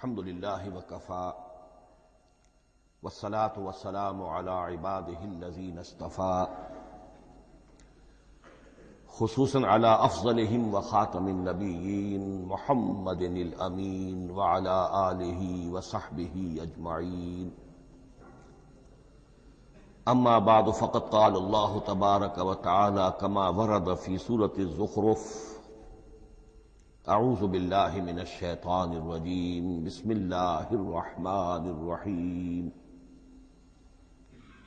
الحمد للہ وکفی والصلاة والسلام علی عباده الذین اصطفی خصوصا علی افضلهم وخاتم النبیین محمد الامین وعلی آلہ وصحبہ اجمعین اما بعد فقد قال اللہ تبارک وتعالی کما ورد فی سورة الزخرف اعوذ باللہ من الشیطان الرجیم بسم اللہ الرحمن الرحیم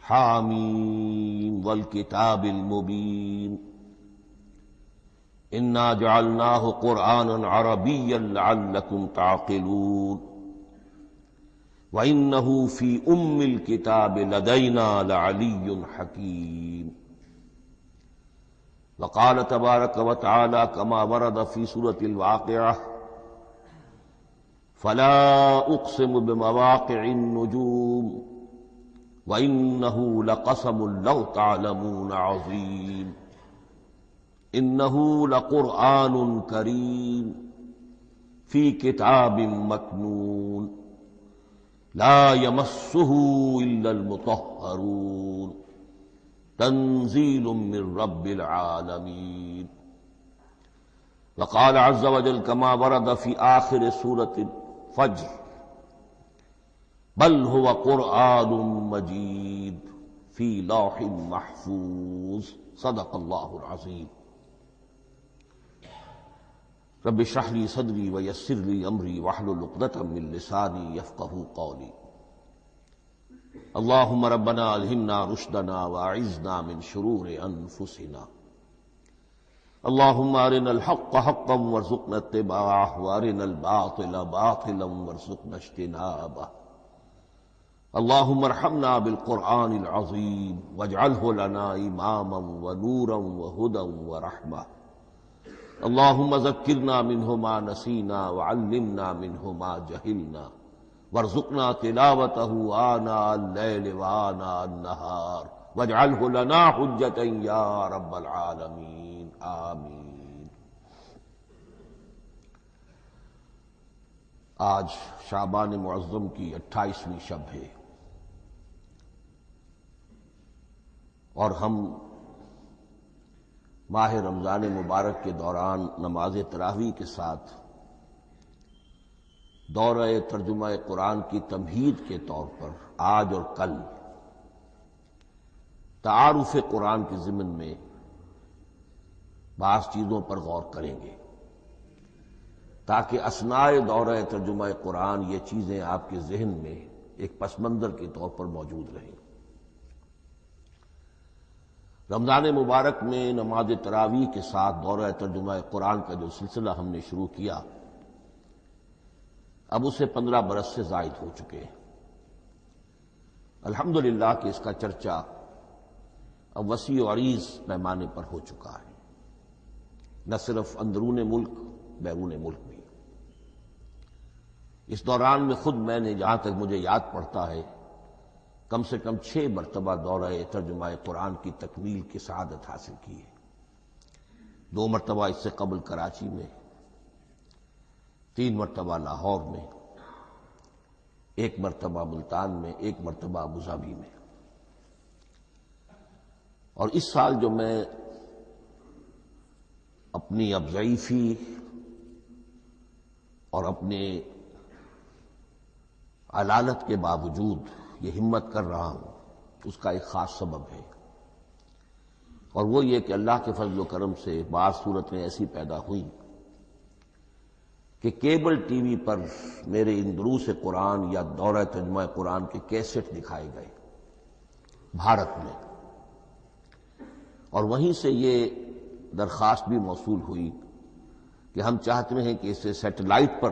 حامیم والکتاب المبین انا جعلناہ قرآنا عربیا لعلکم تعقلون وَإِنَّهُ فِي أُمِّ الْكِتَابِ لَدَيْنَا لَعَلِيٌّ حَكِيمٌ وقال تبارک وتعالی كما ورد في سورة الواقعة فلا اقسم بمواقع النجوم وإنه لقسم لو تعلمون عظيم إنه لقرآن كريم في كتاب مكنون لا يمسه إلا المطهرون تنزيل من رب العالمين وقال عز وجل كما ورد في آخر سورة الفجر بل هو قرآن مجيد في لوح محفوظ صدق الله العظيم رب اشرح لي صدري ويسر لي امري واحلل عقدة من لساني يفقهوا قولي اللهم ربنا الهمنا رشدنا واعذنا من شرور انفسنا اللهم ارنا الحق حقا وارزقنا اتباعه وارنا الباطل باطلا وارزقنا اجتنابه اللهم ارحمنا بالقرآن العظيم واجعله لنا اماما ونورا وهدى ورحمة اللهم ذكرنا منه ما نسينا وعلمنا منه ما جهلنا وارزقنا تلاوته آناء الليل وآناء النهار واجعله لنا حجة يا رب العالمين آمین۔ آج شعبان معظم کی 28ویں شب ہے اور ہم ماہ رمضان مبارک کے دوران نماز تراویح کے ساتھ دورہ ترجمہ قرآن کی تمہید کے طور پر آج اور کل تعارف قرآن کے ضمن میں بعض چیزوں پر غور کریں گے تاکہ اثناء دورہ ترجمہ قرآن یہ چیزیں آپ کے ذہن میں ایک پس منظر کے طور پر موجود رہیں۔ رمضان مبارک میں نماز تراویح کے ساتھ دورہ ترجمہ قرآن کا جو سلسلہ ہم نے شروع کیا اب اسے 15 برس سے زائد ہو چکے ہیں۔ الحمدللہ کہ اس کا چرچا اب وسیع و عریض پیمانے پر ہو چکا ہے، نہ صرف اندرون ملک بیرون ملک بھی۔ اس دوران میں خود میں نے جہاں تک مجھے یاد پڑتا ہے کم سے کم 6 مرتبہ دورہ ترجمہ قرآن کی تکمیل کی سعادت حاصل کی ہے۔ 2 مرتبہ اس سے قبل کراچی میں، 3 مرتبہ لاہور میں، 1 مرتبہ ملتان میں، 1 مرتبہ ابوظہبی میں۔ اور اس سال جو میں اپنی اب ضعیفی اور اپنے علالت کے باوجود یہ ہمت کر رہا ہوں اس کا ایک خاص سبب ہے، اور وہ یہ کہ اللہ کے فضل و کرم سے بعض صورتیں ایسی پیدا ہوئیں کہ کیبل ٹی وی پر میرے ان دروس قرآن یا دورہ ترجمہ قرآن کے کیسٹ دکھائے گئے بھارت میں، اور وہیں سے یہ درخواست بھی موصول ہوئی کہ ہم چاہتے ہیں کہ اسے سیٹلائٹ پر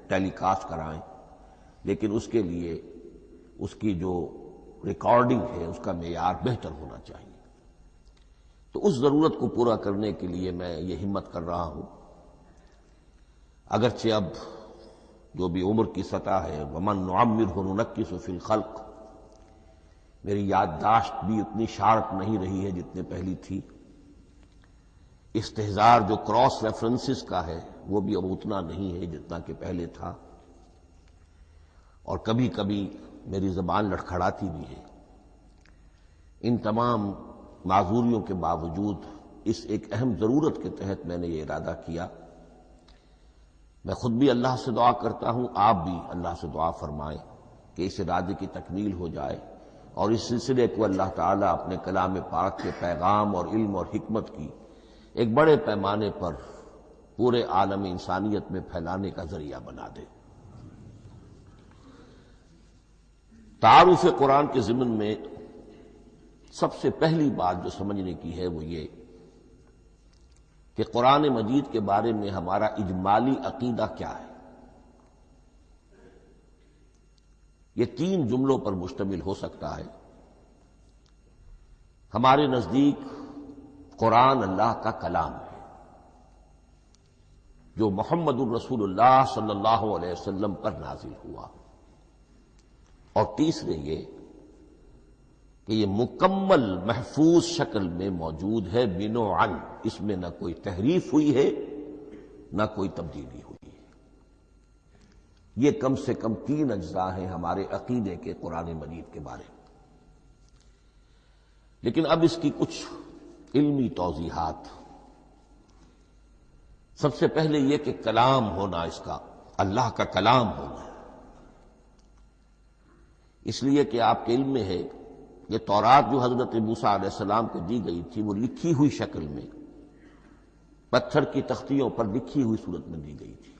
ٹیلی کاسٹ کرائیں، لیکن اس کے لیے اس کی جو ریکارڈنگ ہے اس کا معیار بہتر ہونا چاہیے۔ تو اس ضرورت کو پورا کرنے کے لیے میں یہ ہمت کر رہا ہوں، اگرچہ اب جو بھی عمر کی سطح ہے ومن نعمرہ ننکسہ فی الخلق، میری یادداشت بھی اتنی شارپ نہیں رہی ہے جتنے پہلی تھی، استحضار جو کراس ریفرنسز کا ہے وہ بھی اب اتنا نہیں ہے جتنا کہ پہلے تھا، اور کبھی کبھی میری زبان لڑکھڑاتی بھی ہے۔ ان تمام معذوریوں کے باوجود اس ایک اہم ضرورت کے تحت میں نے یہ ارادہ کیا۔ میں خود بھی اللہ سے دعا کرتا ہوں، آپ بھی اللہ سے دعا فرمائیں کہ اس ارادے کی تکمیل ہو جائے اور اس سلسلے کو اللہ تعالیٰ اپنے کلام پاک کے پیغام اور علم اور حکمت کی ایک بڑے پیمانے پر پورے عالم انسانیت میں پھیلانے کا ذریعہ بنا دے۔ تعارف قرآن کے ضمن میں سب سے پہلی بات جو سمجھنے کی ہے وہ یہ کہ قرآن مجید کے بارے میں ہمارا اجمالی عقیدہ کیا ہے۔ یہ 3 جملوں پر مشتمل ہو سکتا ہے۔ ہمارے نزدیک قرآن اللہ کا کلام ہے جو محمد الرسول اللہ صلی اللہ علیہ وسلم پر نازل ہوا، اور تیسرے یہ کہ یہ مکمل محفوظ شکل میں موجود ہے بن و عن، اس میں نہ کوئی تحریف ہوئی ہے نہ کوئی تبدیلی ہوئی ہے۔ یہ کم سے کم 3 اجزاء ہیں ہمارے عقیدے کے قرآن مجید کے بارے میں۔ لیکن اب اس کی کچھ علمی توضیحات۔ سب سے پہلے یہ کہ کلام ہونا، اس کا اللہ کا کلام ہونا، اس لیے کہ آپ کے علم میں ہے یہ تورات جو حضرت موسیٰ علیہ السلام کو دی گئی تھی وہ لکھی ہوئی شکل میں پتھر کی تختیوں پر لکھی ہوئی صورت میں دی گئی تھی،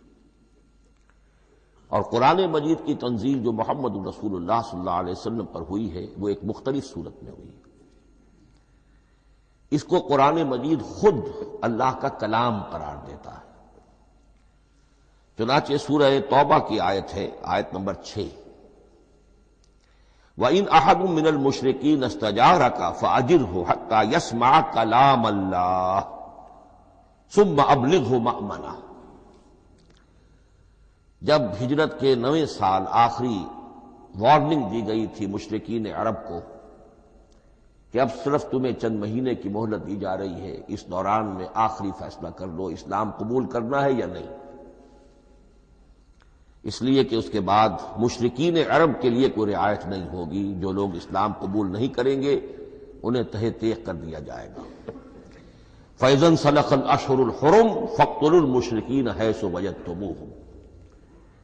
اور قرآن مجید کی تنزیل جو محمد رسول اللہ صلی اللہ علیہ وسلم پر ہوئی ہے وہ ایک مختلف صورت میں ہوئی ہے۔ اس کو قرآن مجید خود اللہ کا کلام قرار دیتا ہے۔ چنانچہ سورہ توبہ کی آیت ہے، آیت نمبر 6، وَإِنْ أَحَدٌ مِّنَ الْمُشْرِكِينَ اسْتَجَارَكَ فَأَجِرْهُ حَتَّى يَسْمَعَ كَلَامَ اللَّهِ ثُمَّ أَبْلِغْهُ مَأْمَنَهُ۔ جب ہجرت کے 9ویں سال آخری وارننگ دی گئی تھی مشرکین عرب کو کہ اب صرف تمہیں چند مہینے کی مہلت دی جا رہی ہے، اس دوران میں آخری فیصلہ کر لو اسلام قبول کرنا ہے یا نہیں، اس لیے کہ اس کے بعد مشرکین عرب کے لیے کوئی رعایت نہیں ہوگی، جو لوگ اسلام قبول نہیں کریں گے انہیں تہہ تیغ کر دیا جائے گا۔ فَإِذَا انْسَلَخَ الْأَشْهُرُ الْحُرُمُ فَاقْتُلُوا الْمُشْرِكِينَ حَيْثُ وَجَدتُّمُوهُمْ۔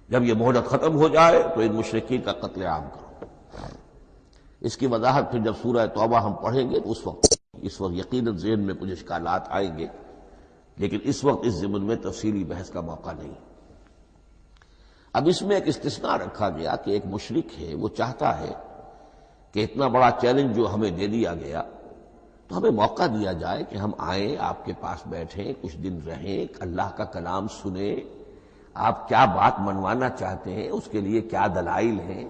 جب یہ مہلت ختم ہو جائے تو ان مشرکین کا قتل عام کرو۔ اس کی وضاحت پھر جب سورہ توبہ ہم پڑھیں گے تو اس وقت یقیناً ذہن میں کچھ اشکالات آئیں گے، لیکن اس وقت اس ضمن میں تفصیلی بحث کا موقع نہیں۔ اب اس میں ایک استثناء رکھا گیا کہ ایک مشرک ہے، وہ چاہتا ہے کہ اتنا بڑا چیلنج جو ہمیں دے دیا گیا تو ہمیں موقع دیا جائے کہ ہم آئیں، آپ کے پاس بیٹھیں، کچھ دن رہیں، اللہ کا کلام سنیں، آپ کیا بات منوانا چاہتے ہیں، اس کے لیے کیا دلائل ہیں،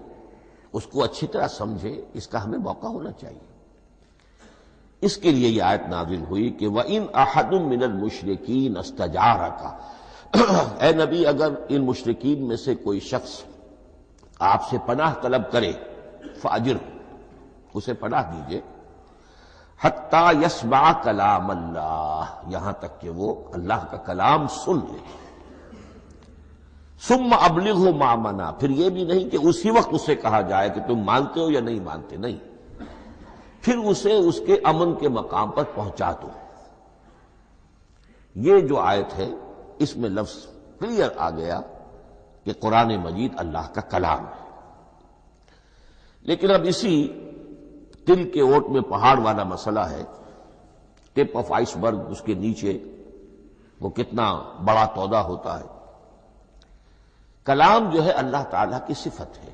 اس کو اچھی طرح سمجھیں، اس کا ہمیں موقع ہونا چاہیے۔ اس کے لیے یہ آیت نازل ہوئی کہ وَإِنْ أَحَدٌ مِّنَ الْمُشْرِكِينَ اسْتَجَارَكَ، اے نبی اگر ان مشرکین میں سے کوئی شخص آپ سے پناہ طلب کرے فَأَجِرْهُ، اسے پناہ دیجئے، حَتَّى يَسْمَعَ كَلَامَ اللَّهِ، یہاں تک کہ وہ اللہ کا کلام سن لے۔ ثُمَّ أَبْلِغْهُ مَأْمَنًا، پھر یہ بھی نہیں کہ اسی وقت اسے کہا جائے کہ تم مانتے ہو یا نہیں مانتے، نہیں، پھر اسے اس کے امن کے مقام پر پہنچا دو۔ یہ جو آیت ہے اس میں لفظ کلیئر آ گیا کہ قرآن مجید اللہ کا کلام ہے۔ لیکن اب اسی تل کے اوٹ میں پہاڑ والا مسئلہ ہے، ٹپ آف آئس برگ، اس کے نیچے وہ کتنا بڑا تودہ ہوتا ہے۔ کلام جو ہے اللہ تعالیٰ کی صفت ہے،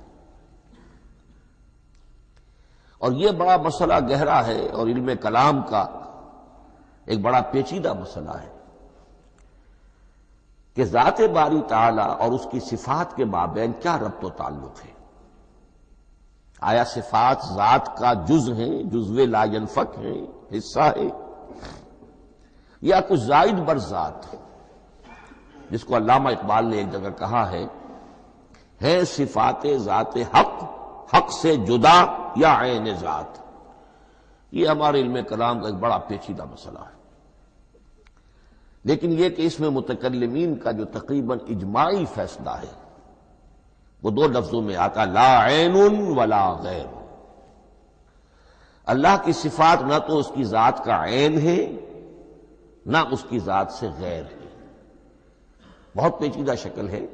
اور یہ بڑا مسئلہ گہرا ہے اور علم کلام کا ایک بڑا پیچیدہ مسئلہ ہے کہ ذات باری تعالیٰ اور اس کی صفات کے مابین کیا ربط و تعلق ہے۔ آیا صفات ذات کا جز ہیں، جزو لا ینفک ہیں، حصہ ہے، یا کچھ زائد بر ذات، جس کو علامہ اقبال نے ایک جگہ کہا ہے صفات ذات حق، حق سے جدا یا عین ذات۔ یہ ہمارے علم کلام کا ایک بڑا پیچیدہ مسئلہ ہے، لیکن یہ کہ اس میں متکلمین کا جو تقریباً اجماعی فیصلہ ہے وہ دو لفظوں میں آتا لا عین ولا غیر. اللہ کی صفات نہ تو اس کی ذات کا عین ہے نہ اس کی ذات سے غیر ہے. بہت پیچیدہ شکل ہے،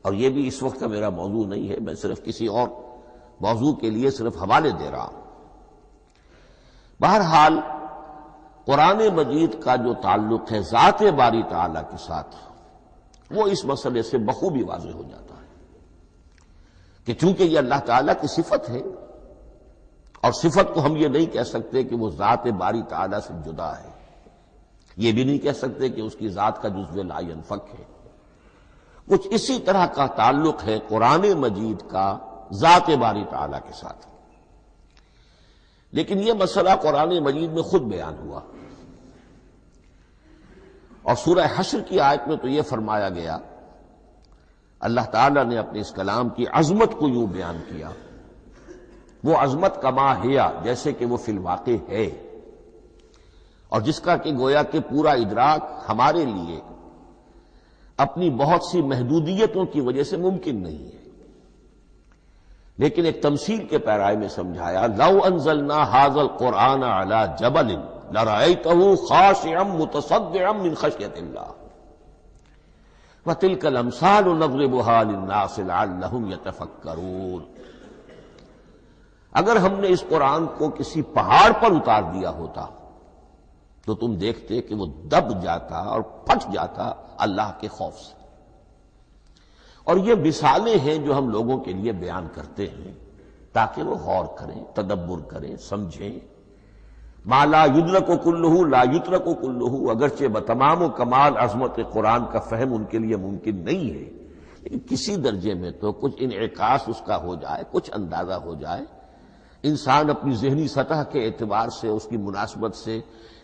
اور یہ بھی اس وقت کا میرا موضوع نہیں ہے، میں صرف کسی اور موضوع کے لیے صرف حوالے دے رہا ہوں. بہرحال قرآن مجید کا جو تعلق ہے ذات باری تعالیٰ کے ساتھ، وہ اس مسئلے سے بخوبی واضح ہو جاتا ہے کہ چونکہ یہ اللہ تعالیٰ کی صفت ہے، اور صفت کو ہم یہ نہیں کہہ سکتے کہ وہ ذات باری تعالیٰ سے جدا ہے، یہ بھی نہیں کہہ سکتے کہ اس کی ذات کا جزو لا ینفک ہے. کچھ اسی طرح کا تعلق ہے قرآن مجید کا ذات باری تعالیٰ کے ساتھ. لیکن یہ مسئلہ قرآن مجید میں خود بیان ہوا، اور سورہ حشر کی آیت میں تو یہ فرمایا گیا، اللہ تعالیٰ نے اپنے اس کلام کی عظمت کو یوں بیان کیا، وہ عظمت کما ہیا، جیسے کہ وہ فی الواقع ہے، اور جس کا کہ گویا کہ پورا ادراک ہمارے لیے اپنی بہت سی محدودیتوں کی وجہ سے ممکن نہیں ہے. لیکن ایک تمثیل کے پیرائے میں سمجھایا، لو انزلنا ھذا القرآن علی جبل لرأیتہ خاشعا متصدعا من خشیۃ اللہ وتلک الامثال نضربها للناس لعلهم یتفکرون. اگر ہم نے اس قرآن کو کسی پہاڑ پر اتار دیا ہوتا تو تم دیکھتے کہ وہ دب جاتا اور پھٹ جاتا اللہ کے خوف سے. اور یہ مثالیں ہیں جو ہم لوگوں کے لیے بیان کرتے ہیں تاکہ وہ غور کریں، تدبر کریں، سمجھیں. ما لا یدرک کلہ لا یترک کلہ، اگرچہ بتمام و کمال عظمت قرآن کا فہم ان کے لیے ممکن نہیں ہے، لیکن کسی درجے میں تو کچھ انعکاس اس کا ہو جائے، کچھ اندازہ ہو جائے، انسان اپنی ذہنی سطح کے اعتبار سے اس کی مناسبت سے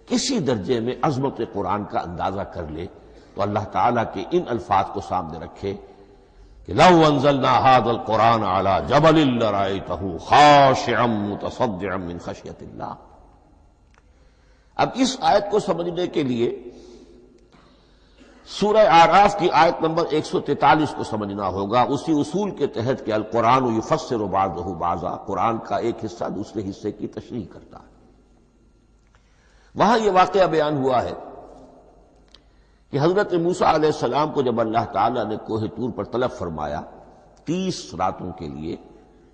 کسی درجے میں عظمت قرآن کا اندازہ کر لے تو اللہ تعالیٰ کے ان الفاظ کو سامنے رکھے کہ لو انزلنا ھذا القرآن علی جبل لرأیتہ خاشعا متصدعا من خشیۃ اللہ. اب اس آیت کو سمجھنے کے لیے سورہ اعراف کی آیت نمبر 143 کو سمجھنا ہوگا، اسی اصول کے تحت کہ القرآن یفسر بعضہ بعضا، قرآن کا ایک حصہ دوسرے حصے کی تشریح کرتا ہے. وہاں یہ واقعہ بیان ہوا ہے کہ حضرت موسیٰ علیہ السلام کو جب اللہ تعالیٰ نے کوہ طور پر طلب فرمایا 30 راتوں کے لیے،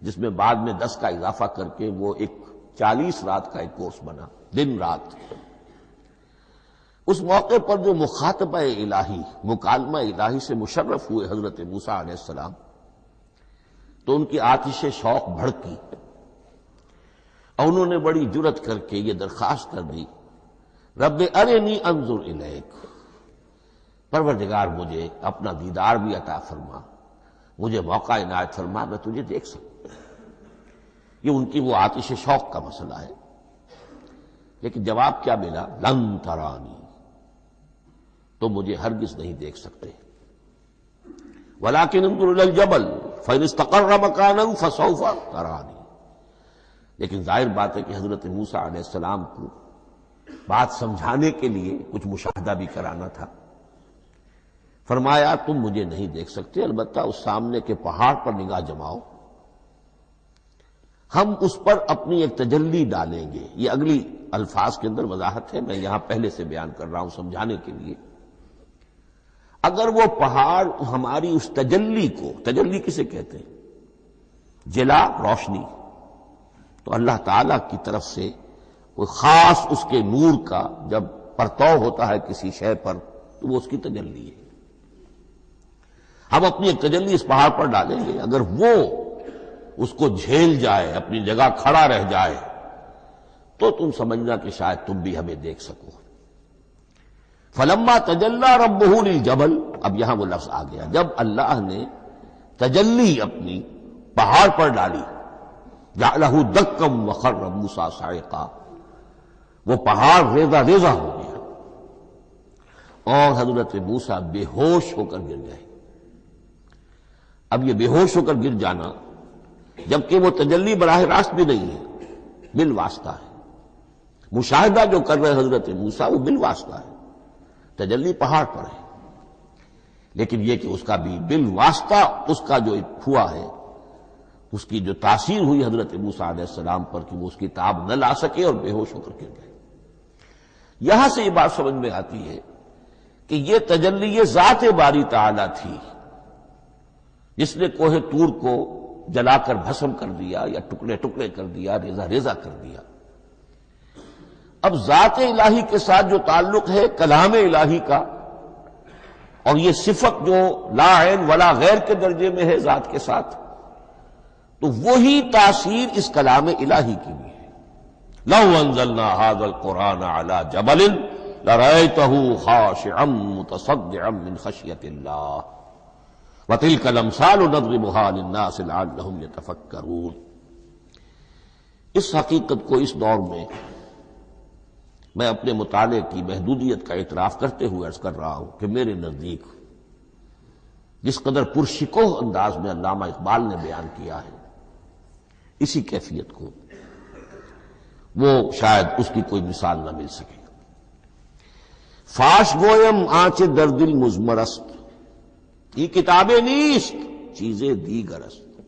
جس میں بعد میں 10 کا اضافہ کر کے وہ ایک 40 رات کا ایک کورس بنا، دن رات. اس موقع پر جو مخاطبہ الہی، مکالمہ الہی سے مشرف ہوئے حضرت موسیٰ علیہ السلام، تو ان کی آتش شوق بھڑکی اور انہوں نے بڑی جرأت کر کے یہ درخواست کر دی، رب ارنی انظر الیک، پروردگار مجھے اپنا دیدار بھی عطا فرما، مجھے موقع عنایت فرما، میں تجھے دیکھ سکوں. یہ ان کی وہ آتش شوق کا مسئلہ ہے. لیکن جواب کیا ملا؟ لن ترانی، تو مجھے ہرگز نہیں دیکھ سکتے. ولکن انظر الی الجبل فإن استقر مکانہ فسوف ترانی. لیکن ظاہر بات ہے کہ حضرت موسیٰ علیہ السلام کو بات سمجھانے کے لیے کچھ مشاہدہ بھی کرانا تھا. فرمایا تم مجھے نہیں دیکھ سکتے، البتہ اس سامنے کے پہاڑ پر نگاہ جماؤ، ہم اس پر اپنی ایک تجلی ڈالیں گے. یہ اگلی الفاظ کے اندر وضاحت ہے، میں یہاں پہلے سے بیان کر رہا ہوں سمجھانے کے لیے. اگر وہ پہاڑ ہماری اس تجلی کو، تجلی کسے کہتے ہیں؟ جلا، روشنی. تو اللہ تعالیٰ کی طرف سے کوئی خاص اس کے نور کا جب پرتو ہوتا ہے کسی شے پر تو وہ اس کی تجلی ہے. ہم اپنی ایک تجلی اس پہاڑ پر ڈالیں گے، اگر وہ اس کو جھیل جائے، اپنی جگہ کھڑا رہ جائے، تو تم سمجھنا کہ شاید تم بھی ہمیں دیکھ سکو. فلما تجلی ربہ للجبل، اب یہاں وہ لفظ آ گیا، جب اللہ نے تجلی اپنی پہاڑ پر ڈالی، جعلہ دکا وخر موسیٰ صعقا، وہ پہاڑ ریزہ ریزہ ہو گیا اور حضرت موسیٰ بے ہوش ہو کر گر گئے. اب یہ بے ہوش ہو کر گر جانا، جبکہ وہ تجلی براہ راست بھی نہیں ہے، بالواسطہ ہے. مشاہدہ جو کر رہے حضرت موسیٰ وہ بالواسطہ ہے، تجلی پہاڑ پر ہے. لیکن یہ کہ اس کا بھی بالواسطہ اس کا جو ہوا ہے، اس کی جو تاثیر ہوئی حضرت موسیٰ علیہ السلام پر کہ وہ اس کی تاب نہ لا سکے اور بے ہوش ہو کر گر گئے۔ یہاں سے یہ بات سمجھ میں آتی ہے کہ یہ تجلی ذات باری تعالی تھی جس نے کوہ طور کو جلا کر بھسم کر دیا یا ٹکڑے ٹکڑے کر دیا، ریزہ ریزہ کر دیا۔ اب ذات الہی کے ساتھ جو تعلق ہے کلام الہی کا، اور یہ صفت جو لا عین ولا غیر کے درجے میں ہے ذات کے ساتھ، تو وہی تاثیر اس کلام الہی کی بھی ہے۔ لو انزلنا هذا القرآن على جبل لرأيته خاشعا متصدعا من خشية الله وتلك الامثال نضربها للناس لعلهم يتفكرون۔ اس حقیقت کو اس دور میں میں اپنے مطالعے کی محدودیت کا اعتراف کرتے ہوئے عرض کر رہا ہوں کہ میرے نزدیک جس قدر پرشکوہ انداز میں علامہ اقبال نے بیان کیا ہے اسی کیفیت کو وہ شاید اس کی کوئی مثال نہ مل سکے۔ فاش گویم آنچ در دل مزمرست، یہ کتابیں نیست چیزیں دیگر است۔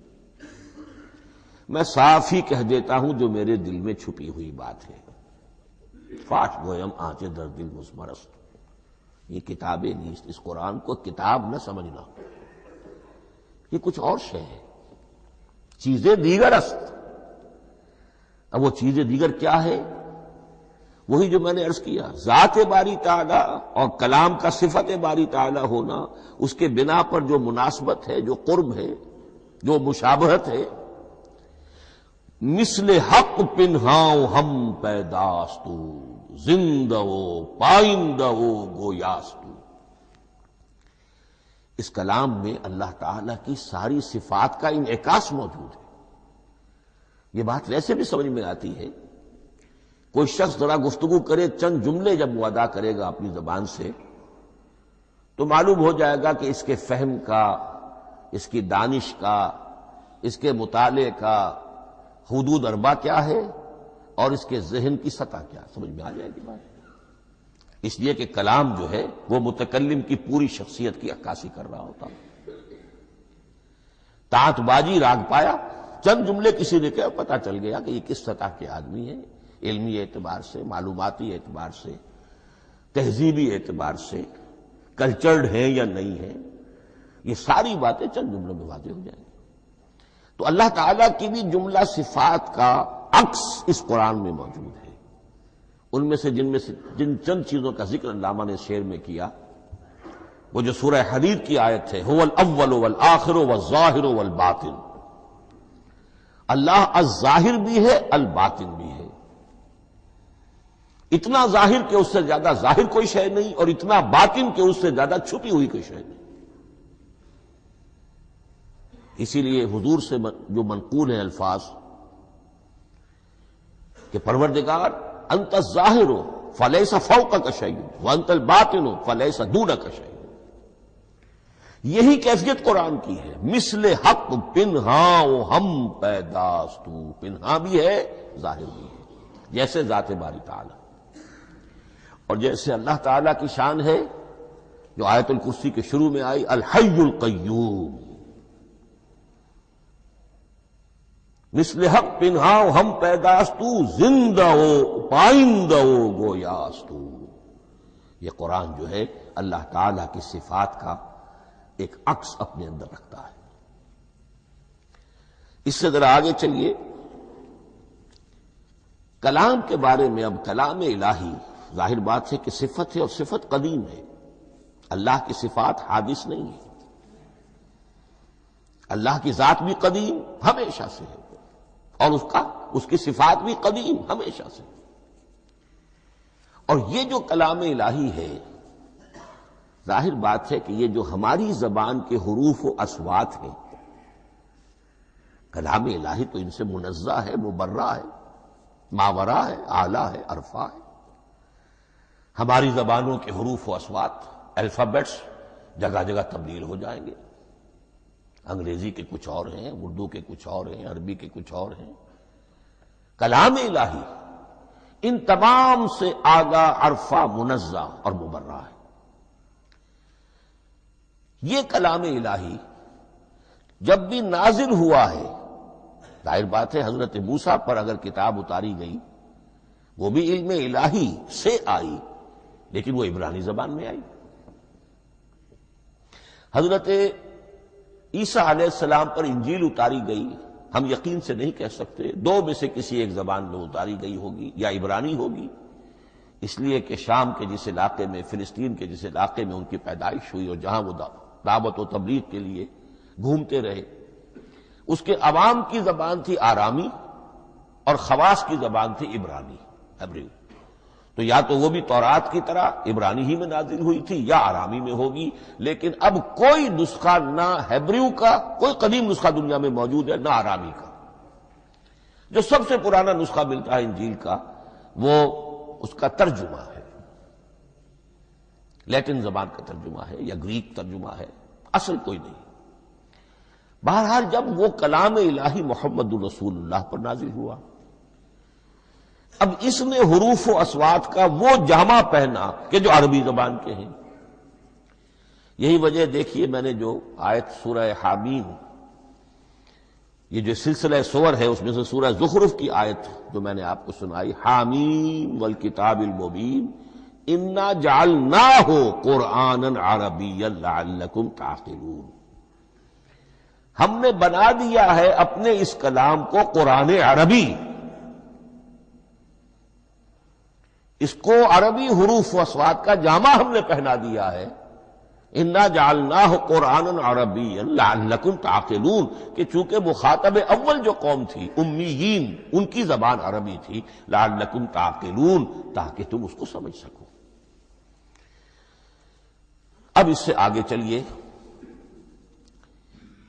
میں صاف ہی کہہ دیتا ہوں جو میرے دل میں چھپی ہوئی بات ہے۔ فاش گویم آنچ در دل مزمرست، یہ کتابیں نیست، اس قرآن کو کتاب نہ سمجھنا، یہ کچھ اور شے ہے، چیزیں دیگر است۔ اب وہ چیزیں دیگر کیا ہے؟ وہی جو میں نے عرض کیا، ذات باری تعالی اور کلام کا صفت باری تعالی ہونا، اس کے بنا پر جو مناسبت ہے، جو قرب ہے، جو مشابہت ہے۔ مثل حق پنہاؤ ہم پیداستو، زندہ و پائندہ و گویاستو۔ اس کلام میں اللہ تعالی کی ساری صفات کا انعکاس موجود ہے۔ یہ بات ویسے بھی سمجھ میں آتی ہے، کوئی شخص ذرا گفتگو کرے، چند جملے جب وہ ادا کرے گا اپنی زبان سے تو معلوم ہو جائے گا کہ اس کے فہم کا، اس کی دانش کا، اس کے مطالعے کا حدود اربع کیا ہے اور اس کے ذہن کی سطح کیا، سمجھ میں آ جائے گی بات۔ اس لیے کہ کلام جو ہے وہ متکلم کی پوری شخصیت کی عکاسی کر رہا ہوتا۔ تانت بازی راگ پایا، چند جملے کسی نے کہا، پتہ چل گیا کہ یہ کس سطح کے آدمی ہیں، علمی اعتبار سے، معلوماتی اعتبار سے، تہذیبی اعتبار سے، کلچرڈ ہیں یا نہیں ہیں، یہ ساری باتیں چند جملوں میں واضح ہو جائیں گی۔ تو اللہ تعالیٰ کی بھی جملہ صفات کا عکس اس قرآن میں موجود ہے۔ ان میں سے جن چند چیزوں کا ذکر علامہ نے شعر میں کیا، وہ جو سورہ حدید کی آیت ہے، هو الاول والآخر والظاہر والباطن، اللہ الظاہر بھی ہے الباطن بھی ہے، اتنا ظاہر کہ اس سے زیادہ ظاہر کوئی شے نہیں اور اتنا باطن کہ اس سے زیادہ چھپی ہوئی کوئی شے نہیں۔ اسی لیے حضور سے جو منقول ہیں الفاظ کہ پروردگار انت الظاہر فلیس فوقک شیء وانت الباطن فلیس دونک شیء، یہی کیفیت قرآن کی ہے۔ مثل حق پنہاں ہم پیداستو، پنہاں بھی ہے ظاہر بھی ہے، جیسے ذات باری تعالی اور جیسے اللہ تعالیٰ کی شان ہے جو آیت الکرسی کے شروع میں آئی، الحی القیوم۔ مثل حق پنہاؤ ہم پیداستو، زندہ ہو پائندہ ہو گویاستو۔ یہ قرآن جو ہے اللہ تعالیٰ کی صفات کا ایک عکس اپنے اندر رکھتا ہے۔ اس سے ذرا آگے چلیے، کلام کے بارے میں۔ اب کلام الہی ظاہر بات ہے کہ صفت ہے اور صفت قدیم ہے، اللہ کی صفات حادث نہیں ہے، اللہ کی ذات بھی قدیم ہمیشہ سے ہے اور اس کی صفات بھی قدیم ہمیشہ سے۔ اور یہ جو کلام الہی ہے، ظاہر بات ہے کہ یہ جو ہماری زبان کے حروف و اصوات ہیں، کلام الہی تو ان سے منزہ ہے، مبرہ ہے، ماورا ہے، اعلیٰ ہے، عرفہ ہے۔ ہماری زبانوں کے حروف و اصوات، الفابیٹس جگہ جگہ تبدیل ہو جائیں گے، انگریزی کے کچھ اور ہیں، اردو کے کچھ اور ہیں، عربی کے کچھ اور ہیں۔ کلام الہی ان تمام سے آگاہ، عرفہ، منزہ اور مبرہ ہے۔ یہ کلام الہی جب بھی نازل ہوا ہے، ظاہر بات ہے حضرت موسیٰ پر اگر کتاب اتاری گئی وہ بھی علم الہی سے آئی، لیکن وہ عبرانی زبان میں آئی۔ حضرت عیسیٰ علیہ السلام پر انجیل اتاری گئی، ہم یقین سے نہیں کہہ سکتے، دو میں سے کسی ایک زبان میں اتاری گئی ہوگی، یا عبرانی ہوگی، اس لیے کہ شام کے جس علاقے میں، فلسطین کے جس علاقے میں ان کی پیدائش ہوئی اور جہاں وہ دعوت و تبلیغ کے لیے گھومتے رہے، اس کے عوام کی زبان تھی آرامی اور خواص کی زبان تھی عبرانی، ہیبریو۔ تو یا تو وہ بھی تورات کی طرح عبرانی ہی میں نازل ہوئی تھی یا آرامی میں ہوگی، لیکن اب کوئی نسخہ نہ ہیبریو کا، کوئی قدیم نسخہ دنیا میں موجود ہے، نہ آرامی کا۔ جو سب سے پرانا نسخہ ملتا ہے انجیل کا وہ اس کا ترجمہ ہے، لیٹن زبان کا ترجمہ ہے یا گریک ترجمہ ہے، اصل کوئی نہیں۔ بہرحال جب وہ کلام الہی محمد الرسول اللہ پر نازل ہوا، اب اس نے حروف و اصوات کا وہ جامہ پہنا کہ جو عربی زبان کے ہیں۔ یہی وجہ دیکھیے، میں نے جو آیت سورہ حامیم، یہ جو سلسلہ سور ہے اس میں سے سورہ زخرف کی آیت جو میں نے آپ کو سنائی، حامیم والکتاب المبین انا جعلناہ قرآنا عربیا لعلکم تعقلون، ہم نے بنا دیا ہے اپنے اس کلام کو قرآن عربی، اس کو عربی حروف و اصوات کا جامہ ہم نے پہنا دیا ہے، انا جعلناہ قرآنا عربیا لعلکم تعقلون، کہ چونکہ مخاطب اول جو قوم تھی امیین، ان کی زبان عربی تھی، لعلکم تعقلون، تاکہ تم اس کو سمجھ سکو۔ اب اس سے آگے چلیے،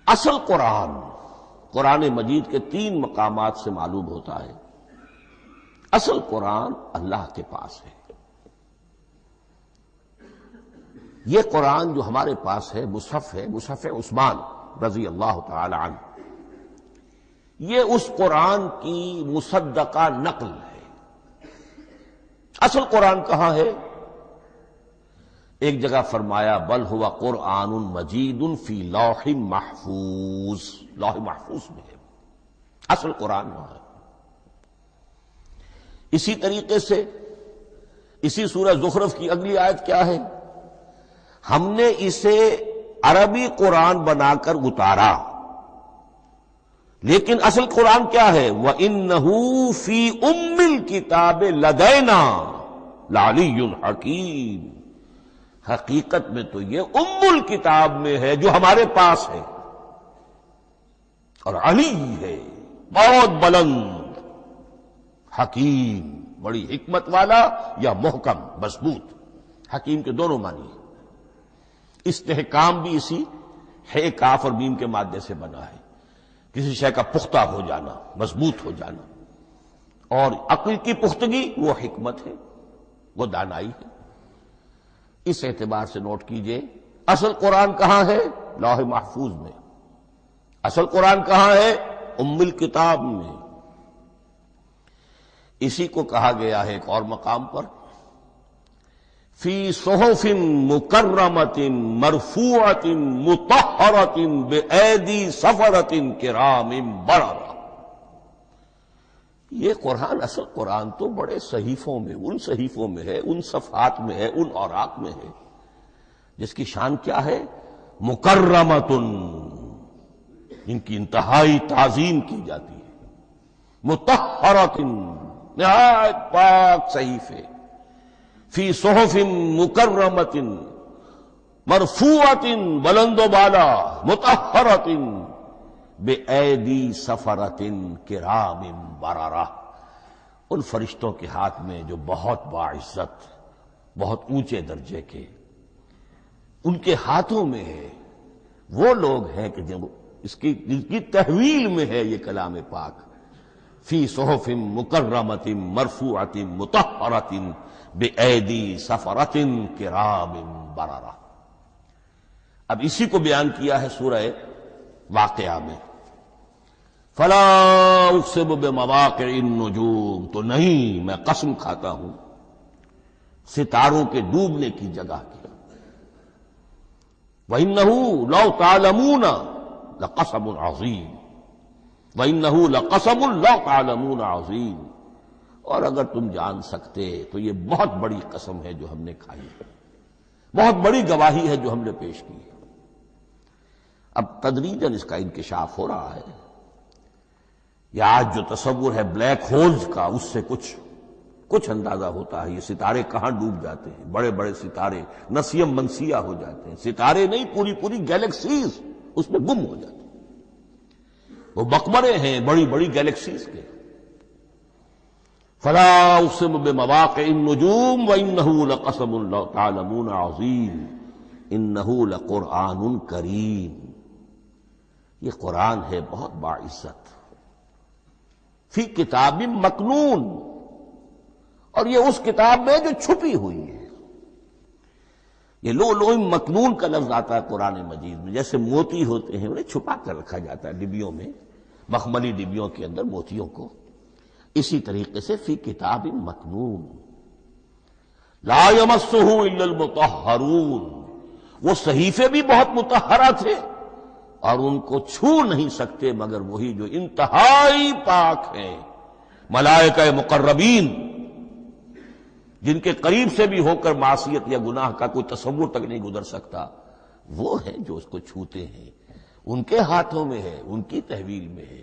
اصل قرآن مجید کے 3 مقامات سے معلوم ہوتا ہے، اصل قرآن اللہ کے پاس ہے۔ یہ قرآن جو ہمارے پاس ہے مصحف عثمان رضی اللہ تعالی عنہ، یہ اس قرآن کی مصدقہ نقل ہے۔ اصل قرآن کہاں ہے؟ ایک جگہ فرمایا بل ہوا قرآن مجید فی لوح محفوظ، لوح محفوظ میں ہے، اصل قرآن وہاں ہے۔ اسی طریقے سے اسی سورہ زخرف کی اگلی آیت کیا ہے؟ ہم نے اسے عربی قرآن بنا کر اتارا، لیکن اصل قرآن کیا ہے؟ وَإِنَّهُ فِي أُمِّ الْكِتَابِ لَدَيْنَا لَعَلِيٌّ حَكِيمٌ، حقیقت میں تو یہ ام الکتاب میں ہے جو ہمارے پاس ہے، اور علی ہے، بہت بلند، حکیم، بڑی حکمت والا، یا محکم مضبوط۔ حکیم کے دونوں معنی ہیں۔ استحکام بھی اسی ہے کاف اور میم کے مادے سے بنا ہے، کسی شے کا پختہ ہو جانا، مضبوط ہو جانا، اور عقل کی پختگی وہ حکمت ہے، وہ دانائی ہے۔ اس اعتبار سے نوٹ کیجئے، اصل قرآن کہاں ہے؟ لوح محفوظ میں۔ اصل قرآن کہاں ہے؟ ام الکتاب میں۔ اسی کو کہا گیا ہے ایک اور مقام پر، فی صحف مکرمۃ مرفوعۃ مطہرۃ بأیدی سفرۃ کرام بررہ۔ یہ قرآن، اصل قرآن تو بڑے صحیفوں میں، ان صحیفوں میں ہے، ان صفحات میں ہے، ان اوراق میں ہے، جس کی شان کیا ہے؟ مکرمۃ، ان کی انتہائی تعظیم کی جاتی ہے، مطہرۃ، نہایت پاک صحیفے، فی صحف مکرمۃ مرفوعۃ، بلند و بالا، مطہرۃ بِأَيْدِي سَفَرَةٍ کِرَامٍ بَرَرَةٍ، ان فرشتوں کے ہاتھ میں جو بہت باعزت، بہت اونچے درجے کے، ان کے ہاتھوں میں ہے۔ وہ لوگ ہیں کہ جب جن کی تحویل میں ہے یہ کلام پاک، فی صحف مکرمۃ مرفوعۃ مطہرۃ بِأَيْدِي سَفَرَةٍ کِرَامٍ بَرَرَةٍ۔ اب اسی کو بیان کیا ہے سورہ واقعہ میں، فلا اقسم بمواقع النجوم، تو نہیں، میں قسم کھاتا ہوں ستاروں کے ڈوبنے کی جگہ کی۔ وَإِنَّهُ لَوْ تَعْلَمُونَ لَقَسَمٌ عَظِيمٌ وَإِنَّهُ لَقَسَمٌ لَوْ تَعْلَمُونَ عَظِيمٌ، اور اگر تم جان سکتے تو یہ بہت بڑی قسم ہے جو ہم نے کھائی ہے، بہت بڑی گواہی ہے جو ہم نے پیش کی ہے۔ اب تدریجاً اس کا انکشاف ہو رہا ہے۔ یہ آج جو تصور ہے بلیک ہولز کا، اس سے کچھ اندازہ ہوتا ہے یہ ستارے کہاں ڈوب جاتے ہیں، بڑے بڑے ستارے نسیم منسیہ ہو جاتے ہیں، ستارے نہیں پوری گیلیکسیز اس میں گم ہو جاتے ہیں، وہ مقبرے ہیں بڑی بڑی گیلیکسیز کے۔ فلا اقسم بمواقع النجوم وانه لقسم لو تعلمون عظیم انه لقرآن کریم، یہ قرآن ہے بہت باعزت، فی کتاب مکنون، اور یہ اس کتاب میں جو چھپی ہوئی ہے۔ یہ لؤلؤ مکنون کا لفظ آتا ہے قرآن مجید میں، جیسے موتی ہوتے ہیں انہیں چھپا کر رکھا جاتا ہے ڈبیوں میں، مخملی ڈبیوں کے اندر موتیوں کو، اسی طریقے سے فی کتاب مکنون لا یمسہ الا المطہرون، وہ صحیفے بھی بہت مطہرہ تھے اور ان کو چھو نہیں سکتے مگر وہی جو انتہائی پاک ہیں، ملائکہ مقربین، جن کے قریب سے بھی ہو کر معصیت یا گناہ کا کوئی تصور تک نہیں گزر سکتا، وہ ہیں جو اس کو چھوتے ہیں، ان کے ہاتھوں میں ہے، ان کی تحویل میں ہے۔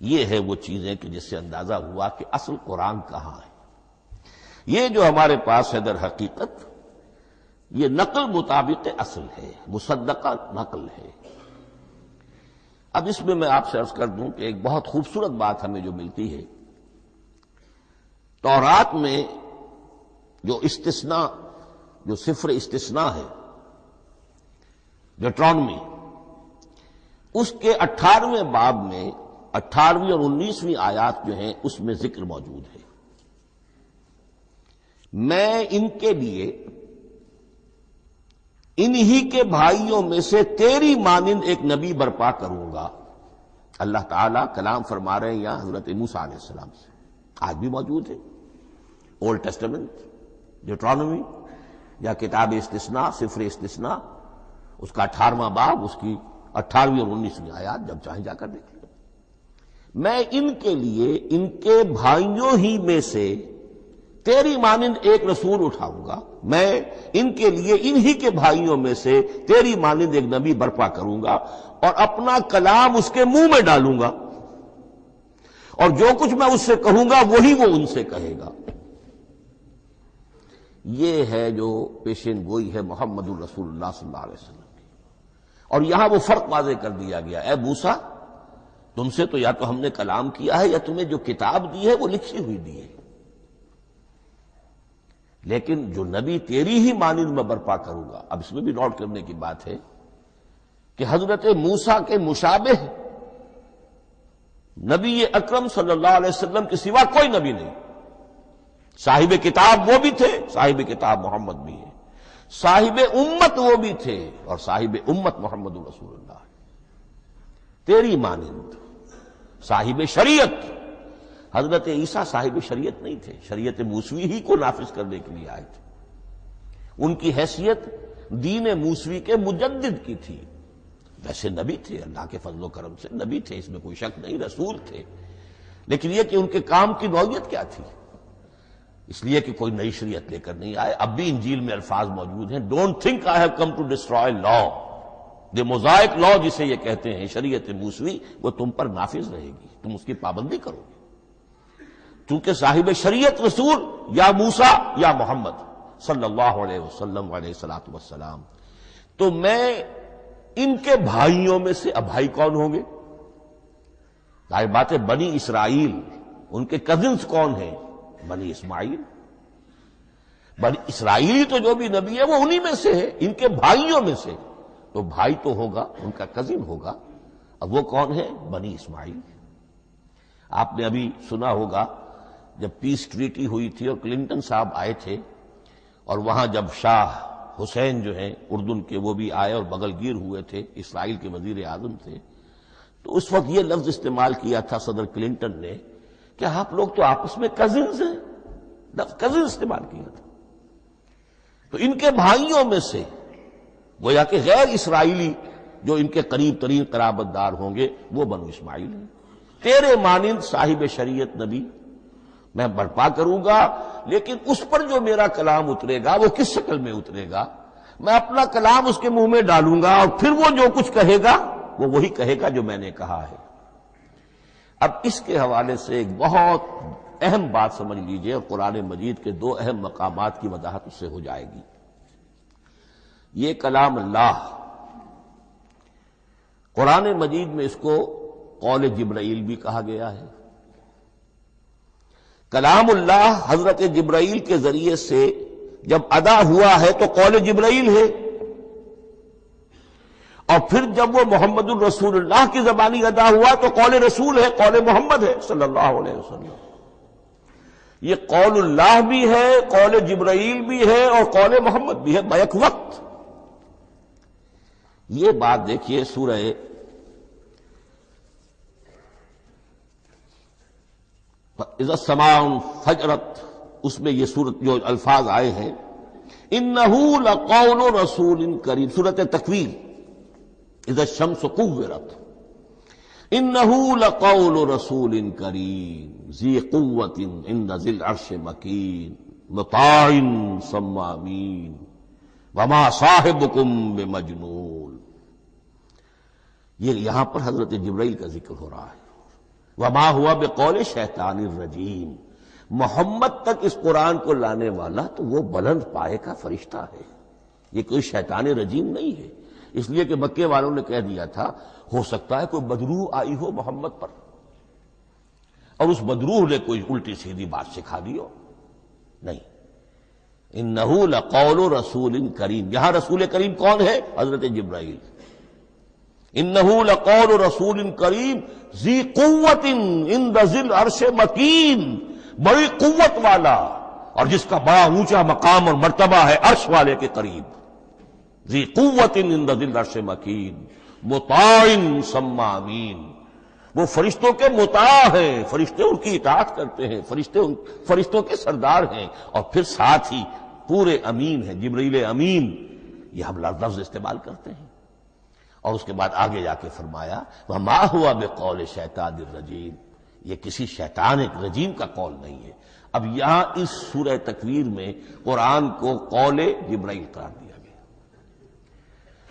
یہ ہے وہ چیزیں کہ جس سے اندازہ ہوا کہ اصل قرآن کہاں ہے۔ یہ جو ہمارے پاس ہے در حقیقت یہ نقل مطابق اصل ہے، مصدقہ نقل ہے۔ اب اس میں آپ سے عرض کر دوں کہ ایک بہت خوبصورت بات ہمیں جو ملتی ہے، تورات میں جو استثناء، جو صفر استثناء ہے ڈیوٹرانومی، اس کے 18ویں باب میں 18ویں اور 19ویں آیات جو ہیں اس میں ذکر موجود ہے، میں ان کے لیے انہی کے بھائیوں میں سے تیری مانند ایک نبی برپا کروں گا۔ اللہ تعالیٰ کلام فرما رہے ہیں یہاں حضرت موسیٰ علیہ السلام سے، آج بھی موجود ہے اولڈ ٹیسٹمنٹ ڈیوٹرانومی یا کتاب استثناء، صفر استثناء، اس کا 18واں باب، اس کی 18ویں اور 19ویں آیات، جب چاہیں جا کر دیکھ لیں۔ میں ان کے لیے ان کے بھائیوں ہی میں سے تیری مانند ایک رسول اٹھاؤں گا، میں ان کے لیے انہی کے بھائیوں میں سے تیری مانند ایک نبی برپا کروں گا اور اپنا کلام اس کے منہ میں ڈالوں گا، اور جو کچھ میں اس سے کہوں گا وہی وہ ان سے کہے گا۔ یہ ہے جو پیشین گوئی ہے محمد الرسول اللہ صلی اللہ علیہ وسلم کی، اور یہاں وہ فرق واضح کر دیا گیا، اے موسیٰ تم سے تو یا تو ہم نے کلام کیا ہے یا تمہیں جو کتاب دی ہے وہ لکھی ہوئی دی ہے، لیکن جو نبی تیری ہی مانند میں برپا کروں گا۔ اب اس میں بھی نوٹ کرنے کی بات ہے کہ حضرت موسیٰ کے مشابہ نبی اکرم صلی اللہ علیہ وسلم کے سوا کوئی نبی نہیں۔ صاحب کتاب وہ بھی تھے، صاحب کتاب محمد بھی ہے، صاحب امت وہ بھی تھے، اور صاحب امت محمد رسول اللہ تیری مانند۔ صاحب شریعت، حضرت عیسیٰ صاحب شریعت نہیں تھے، شریعت موسوی ہی کو نافذ کرنے کے لیے آئے تھے، ان کی حیثیت دین موسوی کے مجدد کی تھی۔ ویسے نبی تھے، اللہ کے فضل و کرم سے نبی تھے، اس میں کوئی شک نہیں، رسول تھے، لیکن یہ کہ ان کے کام کی نوعیت کیا تھی، اس لیے کہ کوئی نئی شریعت لے کر نہیں آئے۔ اب بھی انجیل میں الفاظ موجود ہیں، don't think I have come to destroy law, the mosaic law جسے یہ کہتے ہیں، شریعت موسوی، وہ تم پر نافذ رہے گی، تم اس کی پابندی کرو گے، چونکہ صاحب شریعت رسول یا موسیٰ یا محمد صلی اللہ علیہ وسلم علیہ الصلوۃ والسلام۔ تو میں ان کے بھائیوں میں سے، اب بھائی کون ہوں گے؟ ظاہر بات ہے بنی اسرائیل، ان کے کزنز کون ہیں؟ بنی اسماعیل۔ بنی اسرائیل تو جو بھی نبی ہے وہ انہی میں سے ہے، ان کے بھائیوں میں سے، تو بھائی تو ہوگا، ان کا کزن ہوگا، اب وہ کون ہے؟ بنی اسماعیل۔ آپ نے ابھی سنا ہوگا جب پیس ٹریٹی ہوئی تھی اور کلنٹن صاحب آئے تھے، اور وہاں جب شاہ حسین جو ہیں اردن کے وہ بھی آئے اور بغل گیر ہوئے تھے، اسرائیل کے وزیر اعظم تھے، تو اس وقت یہ لفظ استعمال کیا تھا صدر کلنٹن نے کہ آپ لوگ تو آپس میں کزنز ہیں، لفظ کزن استعمال کیا تھا۔ تو ان کے بھائیوں میں سے گویا کہ غیر اسرائیلی جو ان کے قریب ترین قرابت دار ہوں گے وہ بنو اسماعیل ہیں. تیرے مانند صاحب شریعت نبی میں برپا کروں گا، لیکن اس پر جو میرا کلام اترے گا وہ کس شکل میں اترے گا؟ میں اپنا کلام اس کے منہ میں ڈالوں گا اور پھر وہ جو کچھ کہے گا وہ وہی کہے گا جو میں نے کہا ہے. اب اس کے حوالے سے ایک بہت اہم بات سمجھ لیجئے، اور قرآن مجید کے دو اہم مقامات کی وضاحت اس سے ہو جائے گی. یہ کلام اللہ، قرآن مجید میں اس کو قول جبرائیل بھی کہا گیا ہے. کلام اللہ حضرت جبرائیل کے ذریعے سے جب ادا ہوا ہے تو قول جبرائیل ہے، اور پھر جب وہ محمد الرسول اللہ کی زبانی ادا ہوا تو قول رسول ہے، قول محمد ہے صلی اللہ علیہ وسلم. یہ قول اللہ بھی ہے، قول جبرائیل بھی ہے، اور قول محمد بھی ہے بیک وقت. یہ بات دیکھیے سورہ اذا السماء انفجرت، اس میں یہ سورت جو الفاظ آئے ہیں انہ لقول رسول کریم، سورت تکویر اذا الشمس کورت، انہ لقول رسول کریم ذی قوت عند ذی العرش مکین مطاع ثم امین وما صاحبکم بمجنون. یہ یہاں پر حضرت جبرائیل کا ذکر ہو رہا ہے. وما ہوا بقول شیطان الرجیم، محمد تک اس قرآن کو لانے والا تو وہ بلند پائے کا فرشتہ ہے، یہ کوئی شیطان رجیم نہیں ہے. اس لیے کہ مکے والوں نے کہہ دیا تھا ہو سکتا ہے کوئی بدروح آئی ہو محمد پر، اور اس بدروح نے کوئی الٹی سیدھی بات سکھا دی ہو. نہیں، انہ لقول رسول کریم، یہاں رسول کریم کون ہے؟ حضرت جبرائیل. انہ لقول رسول کریم ذی قوت عند ذی العرش مکین، بڑی قوت والا اور جس کا بڑا اونچا مقام اور مرتبہ ہے عرش والے کے قریب. ذی قوت عند ذی العرش مکین مطاع ثم امین، وہ فرشتوں کے مطاع ہیں، فرشتے ان کی اطاعت کرتے ہیں، فرشتوں کے سردار ہیں، اور پھر ساتھ ہی پورے امین ہیں. جبرائیل امین یہ ہم لفظ استعمال کرتے ہیں. اور اس کے بعد آگے جا کے فرمایا وما ہوا بقول شیطان الرجیم، یہ کسی شیطان رجیم کا قول نہیں ہے. اب یہاں اس سورہ تکویر میں قرآن کو قول جبرائیل قرار دیا گیا.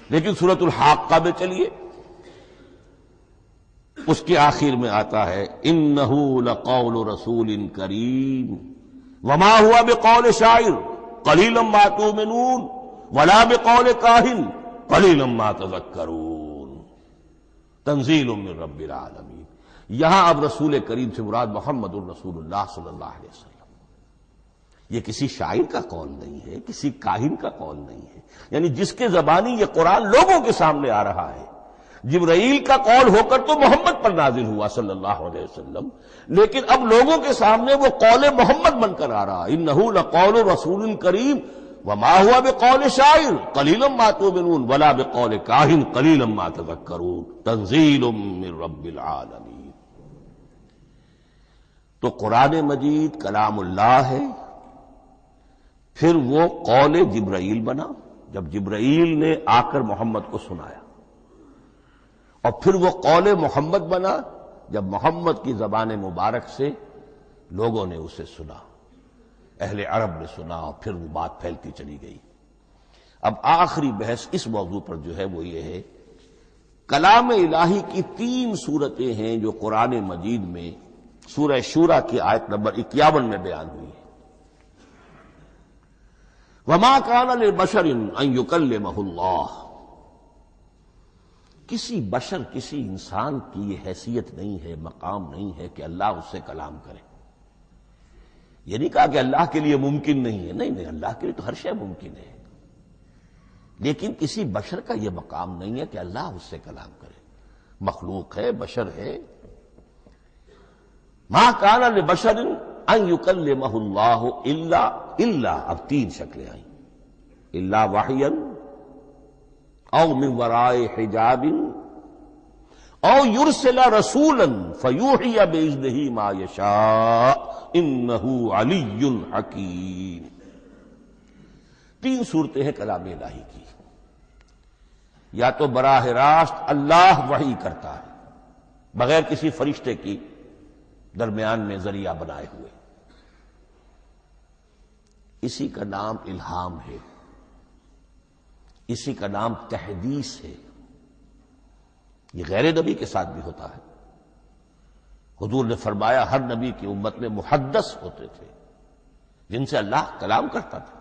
لیکن سورۃ الحاقہ میں چلیے، اس کے آخر میں آتا ہے انہ لقول رسول کریم وما ہوا بقول شاعر قلیلا ما تؤمنون ولا بقول کاہن قلیلا ما تذکرون تنزیل من رب العالمین. یہاں اب رسول کریم سے مراد محمد الرسول اللہ صلی اللہ علیہ وسلم. یہ کسی شاعر کا قول نہیں ہے، کسی کاہن کا قول نہیں ہے، یعنی جس کے زبانی یہ قرآن لوگوں کے سامنے آ رہا ہے. جبرائیل کا قول ہو کر تو محمد پر نازل ہوا صلی اللہ علیہ وسلم، لیکن اب لوگوں کے سامنے وہ قول محمد بن کر آ رہا. انہ لقول رسول کریم وما ہوا بقول شاعر قلیلا ما تؤمنون ولا بقول کاہن قلیلا ما تذکرون تنزیل من رب العالمین. تو قرآن مجید کلام اللہ ہے، پھر وہ قول جبرائیل بنا جب جبرائیل نے آ کر محمد کو سنایا، اور پھر وہ قول محمد بنا جب محمد کی زبان مبارک سے لوگوں نے اسے سنا، اہل عرب نے سنا، اور پھر وہ بات پھیلتی چلی گئی. اب آخری بحث اس موضوع پر جو ہے وہ یہ ہے، کلام الہی کی 3 صورتیں ہیں جو قرآن مجید میں سورہ شورى کی آیت نمبر 51 میں بیان ہوئی ہے. وما كان لبشر ان يكلمه اللہ، کسی بشر، کسی انسان کی یہ حیثیت نہیں ہے، مقام نہیں ہے کہ اللہ اس سے کلام کرے. یہ نہیں کہا کہ اللہ کے لیے ممکن نہیں ہے، نہیں، اللہ کے لیے تو ہر شے ممکن ہے، لیکن کسی بشر کا یہ مقام نہیں ہے کہ اللہ اس سے کلام کرے. مخلوق ہے، بشر ہے. ما کان لبشر ان یکلمہ اللہ الا اب 3 شکلیں آئیں، الا وحیا او من وراء حجاب او یرسل رسولا فیوحی باذنہ ما یشاء انہ علی حکیم. 3 صورتیں ہیں کلام الہی کی. یا تو براہ راست اللہ وحی کرتا ہے بغیر کسی فرشتے کی درمیان میں ذریعہ بنائے ہوئے، اسی کا نام الہام ہے، اسی کا نام تحدیث ہے۔ یہ غیر نبی کے ساتھ بھی ہوتا ہے۔ حضور نے فرمایا ہر نبی کی امت میں محدث ہوتے تھے جن سے اللہ کلام کرتا تھا،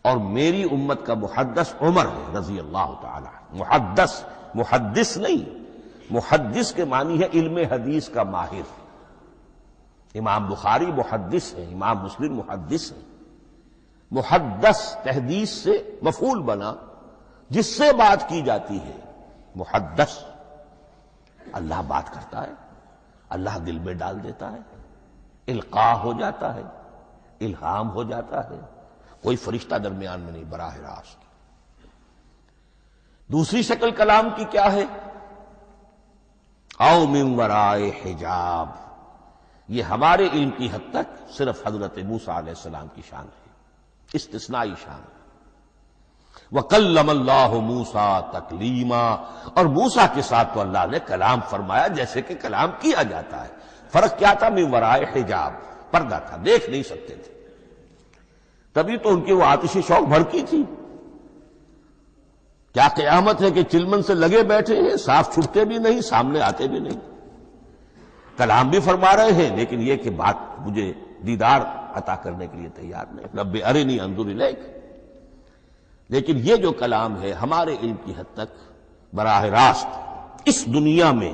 اور میری امت کا محدث عمر ہے رضی اللہ تعالی عنہ۔ محدث نہیں، محدث کے معنی ہے علم حدیث کا ماہر۔ امام بخاری محدث ہے، امام مسلم محدث ہے۔ محدث تحدیث سے مفعول بنا جس سے بات کی جاتی ہے، محدث۔ اللہ بات کرتا ہے، اللہ دل میں ڈال دیتا ہے، القاء ہو جاتا ہے، الہام ہو جاتا ہے، کوئی فرشتہ درمیان میں نہیں، براہ راست۔ دوسری شکل کلام کی کیا ہے؟ او من ورائے حجاب، یہ ہمارے علم کی حد تک صرف حضرت موسیٰ علیہ السلام کی شان ہے، استثنائی شان ہے۔ وَكَلَّمَ اللَّهُ مُوسَىٰ تَكْلِيمًا، اور موسیٰ کے ساتھ تو اللہ نے کلام فرمایا جیسے کہ کلام کیا جاتا ہے۔ فرق کیا تھا؟ من ورائے حجاب، پردہ تھا، دیکھ نہیں سکتے تھے، تبھی تو ان کی وہ آتشی شوق بھڑکی تھی۔ کیا قیامت ہے کہ چلمن سے لگے بیٹھے ہیں، صاف چھٹتے بھی نہیں، سامنے آتے بھی نہیں، کلام بھی فرما رہے ہیں لیکن یہ کہ بات مجھے دیدار عطا کرنے کے لیے تیار نہیں، رب ارنی انظر الیک۔ لیکن یہ جو کلام ہے ہمارے علم کی حد تک براہ راست اس دنیا میں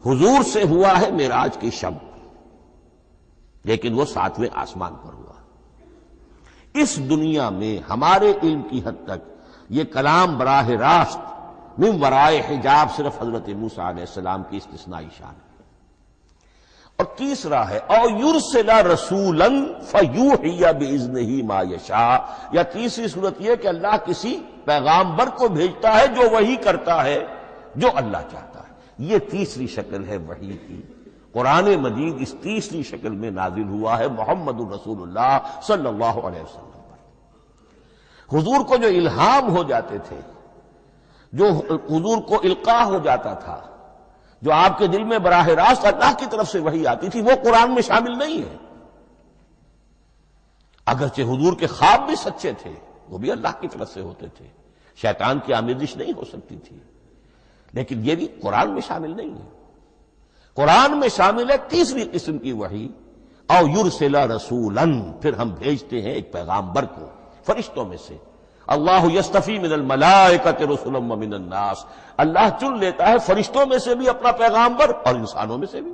حضور سے ہوا ہے معراج کی شب، لیکن وہ 7ویں آسمان پر ہوا۔ اس دنیا میں ہمارے علم کی حد تک یہ کلام براہ راست من ورائے حجاب صرف حضرت موسیٰ علیہ السلام کی استثنائی شان ہے۔ اور تیسرا ہے او یرسل رسولا فیوحی باذنہ ما یشاء، یا تیسری صورت یہ کہ اللہ کسی پیغامبر کو بھیجتا ہے جو وحی کرتا ہے جو اللہ چاہتا ہے۔ یہ تیسری شکل ہے وحی کی۔ قرآن مجید اس تیسری شکل میں نازل ہوا ہے محمد الرسول اللہ صلی اللہ علیہ وسلم پر۔ حضور کو جو الہام ہو جاتے تھے، جو حضور کو القاء ہو جاتا تھا، جو آپ کے دل میں براہ راست اللہ کی طرف سے وحی آتی تھی، وہ قرآن میں شامل نہیں ہے۔ اگرچہ حضور کے خواب بھی سچے تھے، وہ بھی اللہ کی طرف سے ہوتے تھے، شیطان کی آمیزش نہیں ہو سکتی تھی، لیکن یہ بھی قرآن میں شامل نہیں ہے۔ قرآن میں شامل ہے تیسری قسم کی وحی، او یرسل رسولا، پھر ہم بھیجتے ہیں ایک پیغامبر کو فرشتوں میں سے۔ اللہ یستفی من الملائکۃ رسلا ومن الناس، اللہ چن لیتا ہے فرشتوں میں سے بھی اپنا پیغامبر اور انسانوں میں سے بھی۔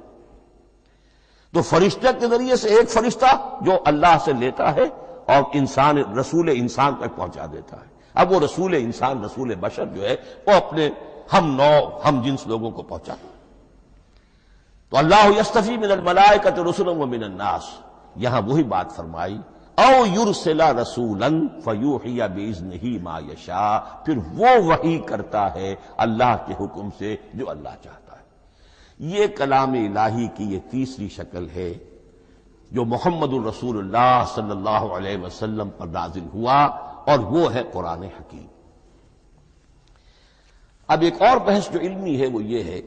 تو فرشتے کے ذریعے سے ایک فرشتہ جو اللہ سے لیتا ہے اور انسان رسول انسان تک پہنچا دیتا ہے۔ اب وہ رسول انسان، رسول بشر جو ہے وہ اپنے ہم نوع ہم جنس لوگوں کو پہنچاتا ہے۔ تو اللہ یستفی من الملائکۃ رسلا ومن الناس، یہاں وہی بات فرمائی او یرسل رسولا فیوحی باذنہ ما یشاء، پھر وہ وحی کرتا ہے اللہ کے حکم سے جو اللہ چاہتا ہے۔ یہ کلام الہی کی یہ تیسری شکل ہے جو محمد الرسول اللہ صلی اللہ علیہ وسلم پر نازل ہوا، اور وہ ہے قرآن حکیم۔ اب ایک اور بحث جو علمی ہے وہ یہ ہے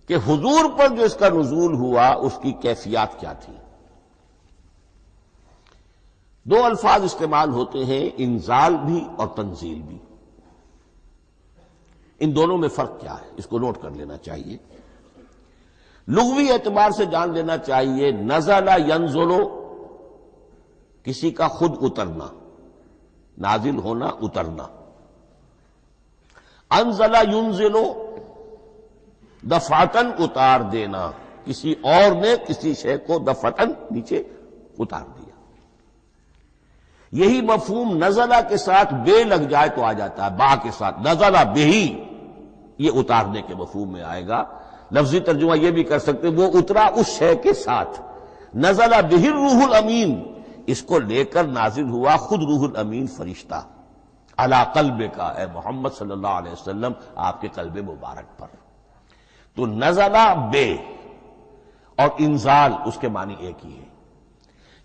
کہ حضور پر جو اس کا نزول ہوا اس کی کیفیات کیا تھی۔ دو الفاظ استعمال ہوتے ہیں، انزال بھی اور تنزیل بھی۔ ان دونوں میں فرق کیا ہے اس کو نوٹ کر لینا چاہیے۔ لغوی اعتبار سے جان لینا چاہیے، نزل ینزل کسی کا خود اترنا، نازل ہونا، اترنا۔ انزل ینزل دفعتن اتار دینا، کسی اور نے کسی شے کو دفعتن نیچے اتار دیا۔ یہی مفہوم نزلہ کے ساتھ بے لگ جائے تو آ جاتا ہے، با کے ساتھ نزلہ بہی، یہ اتارنے کے مفہوم میں آئے گا۔ لفظی ترجمہ یہ بھی کر سکتے وہ اترا اس شے کے ساتھ۔ نزلہ بہ الروح الامین، اس کو لے کر نازل ہوا خود روح الامین فرشتہ علی قلبک، اے محمد صلی اللہ علیہ وسلم آپ کے قلب مبارک پر۔ تو نزلہ بے اور انزال اس کے معنی ایک ہی ہے۔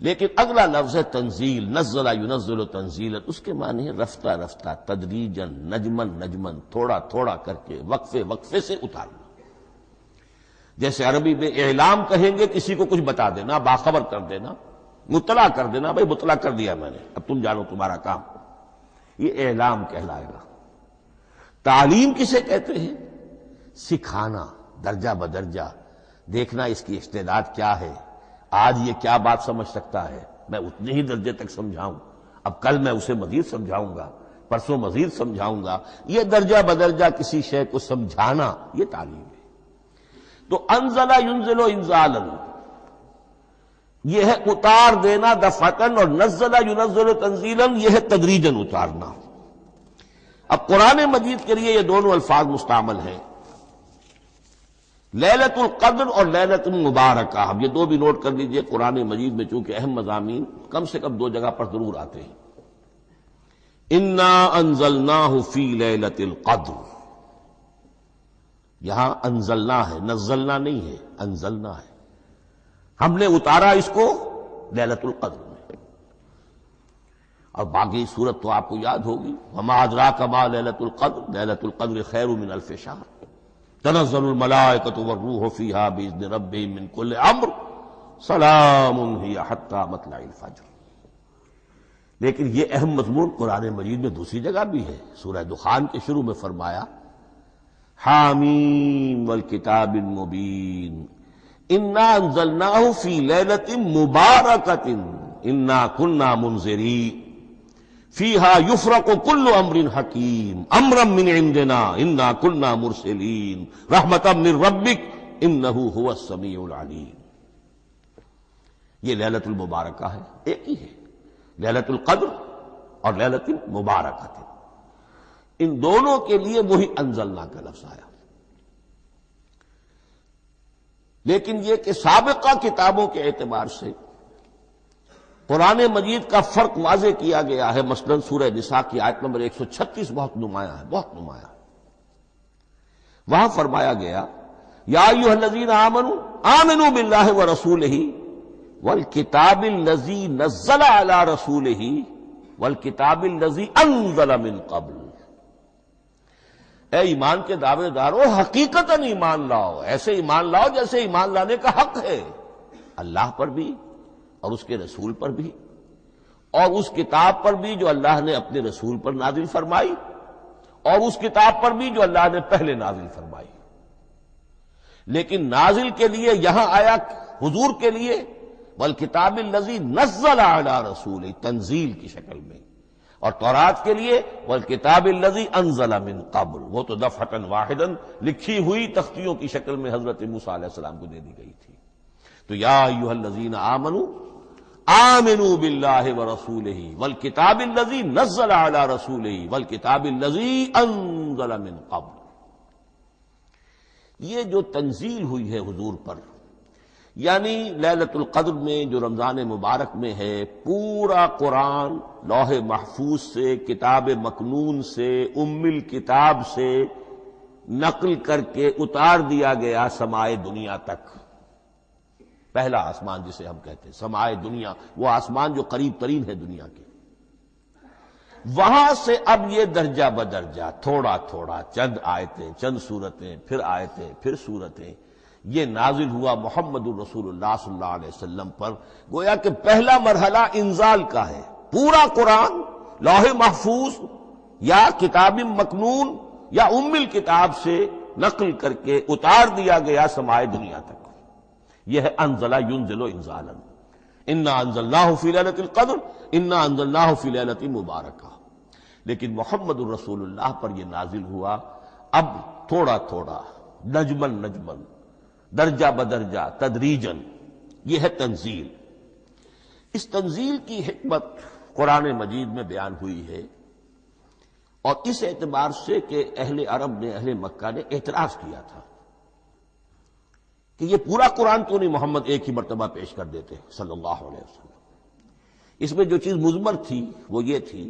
لیکن اگلا لفظ ہے تنزیل، نزل ینزل تنزیلا، اس کے معنی ہے رفتہ رفتہ، تدریجن، نجمن نجمن، تھوڑا تھوڑا کر کے، وقفے وقفے سے اتارنا۔ جیسے عربی میں اعلام کہیں گے، کسی کو کچھ بتا دینا، باخبر کر دینا، مطلع کر دینا، بھائی مطلع کر دیا میں نے، اب تم جانو تمہارا کام، یہ اعلام کہلائے گا۔ تعلیم کسے کہتے ہیں؟ سکھانا، درجہ بدرجہ، دیکھنا اس کی استعداد کیا ہے، آج یہ کیا بات سمجھ سکتا ہے، میں اتنے ہی درجے تک سمجھاؤں، اب کل میں اسے مزید سمجھاؤں گا، پرسوں مزید سمجھاؤں گا، یہ درجہ بدرجہ کسی شے کو سمجھانا، یہ تعلیم ہے۔ تو انزل ینزل انزالا، یہ ہے اتار دینا دفعتاً، اور نزل ینزل تنزیلا، یہ ہے تدریجاً اتارنا۔ اب قرآن مجید کے لیے یہ دونوں الفاظ مستعمل ہیں، لیلۃ القدر اور لیلۃ المبارکہ۔ اب یہ دو بھی نوٹ کر لیجئے، قرآن مجید میں چونکہ اہم مضامین کم سے کم دو جگہ پر ضرور آتے ہیں۔ انا انزلناہ فی لیلۃ القدر، یہاں انزلنا ہے، نزلنا نہیں ہے، انزلنا ہے، ہم نے اتارا اس کو لیلۃ القدر میں۔ اور باقی صورت تو آپ کو یاد ہوگی، وما ادراک ما لیلۃ القدر، لیلۃ القدر خیر من الف شہر، تنزل الملائکۃ والروح فیہا باذن ربہم من کل امر، سلام ہی حتی مطلع الفجر۔ لیکن یہ اہم مضمون قرآن مجید میں دوسری جگہ بھی ہے، سورہ دخان کے شروع میں فرمایا حامیم والکتاب المبین انا انزلناہ فی لیلۃ مبارکۃ انا کنا منذرین فیہا یفرق کل امر حکیم امرا من عندنا انا کنا مرسلین رحمتا من ربک انہ هو السمیع العلیم۔ یہ لیلۃ المبارکہ ہے، ایک ہی ہے، لیلۃ القدر اور لیلۃ المبارکہ، ان دونوں کے لیے وہی انزلنا کا لفظ آیا۔ لیکن یہ کہ سابقہ کتابوں کے اعتبار سے قرآن مجید کا فرق واضح کیا گیا ہے، مثلا سورہ نساء کی آیت نمبر 136 بہت نمایاں ہے، بہت نمایاں۔ وہاں فرمایا گیا یا ایھا الذین آمنوا آمنوا باللہ ورسولہ والکتاب الذی نزل علی رسولہ والکتاب الذی انزل من قبل۔ اے ایمان کے دعوے دارو، حقیقتاً ایمان لاؤ، ایسے ایمان لاؤ جیسے ایمان لانے کا حق ہے، اللہ پر بھی اور اس کے رسول پر بھی، اور اس کتاب پر بھی جو اللہ نے اپنے رسول پر نازل فرمائی، اور اس کتاب پر بھی جو اللہ نے پہلے نازل فرمائی۔ لیکن نازل کے لیے یہاں آیا حضور کے لیے والکتاب الذی نزل علی رسولہ، تنزیل کی شکل میں، اور تورات کے لیے والکتاب الذی انزل من قبل، وہ تو دفعۃ واحداً لکھی ہوئی تختیوں کی شکل میں حضرت موسیٰ علیہ السلام کو دے دی گئی تھی۔ تو یا ایھا الذین آمنوا آمنوا باللہ ورسولہ والکتاب الذی نزل علی رسولہ والکتاب الذی انزل من قبل۔ یہ جو تنزیل ہوئی ہے حضور پر، یعنی لیلۃ القدر میں جو رمضان مبارک میں ہے، پورا قرآن لوح محفوظ سے، کتاب مکنون سے، ام الکتاب سے نقل کر کے اتار دیا گیا سمائے دنیا تک۔ پہلا آسمان جسے ہم کہتے ہیں سمائے دنیا، وہ آسمان جو قریب ترین ہے دنیا کے، وہاں سے اب یہ درجہ بدرجہ، تھوڑا تھوڑا، چند آیتیں، چند سورتیں، پھر آیتیں، پھر سورتیں، یہ نازل ہوا محمد الرسول اللہ صلی اللہ علیہ وسلم پر۔ گویا کہ پہلا مرحلہ انزال کا ہے، پورا قرآن لوح محفوظ یا کتاب مکنون یا ام الکتاب سے نقل کر کے اتار دیا گیا سمائے دنیا تک۔ یہ ہے انزل ینزل انزالا، انا انزلناہ فی لیلۃ القدر انا انزلناہ فی لیلۃ مبارکہ۔ لیکن محمد الرسول اللہ پر یہ نازل ہوا اب تھوڑا تھوڑا، نجمن نجمن، درجہ بدرجہ، تدریجن، یہ ہے تنزیل۔ اس تنزیل کی حکمت قرآن مجید میں بیان ہوئی ہے، اور اس اعتبار سے کہ اہل عرب نے، اہل مکہ نے اعتراض کیا تھا کہ یہ پورا قرآن کیوں نہیں محمد ایک ہی مرتبہ پیش کر دیتے صلی اللہ علیہ وسلم۔ اس میں جو چیز مضمر تھی وہ یہ تھی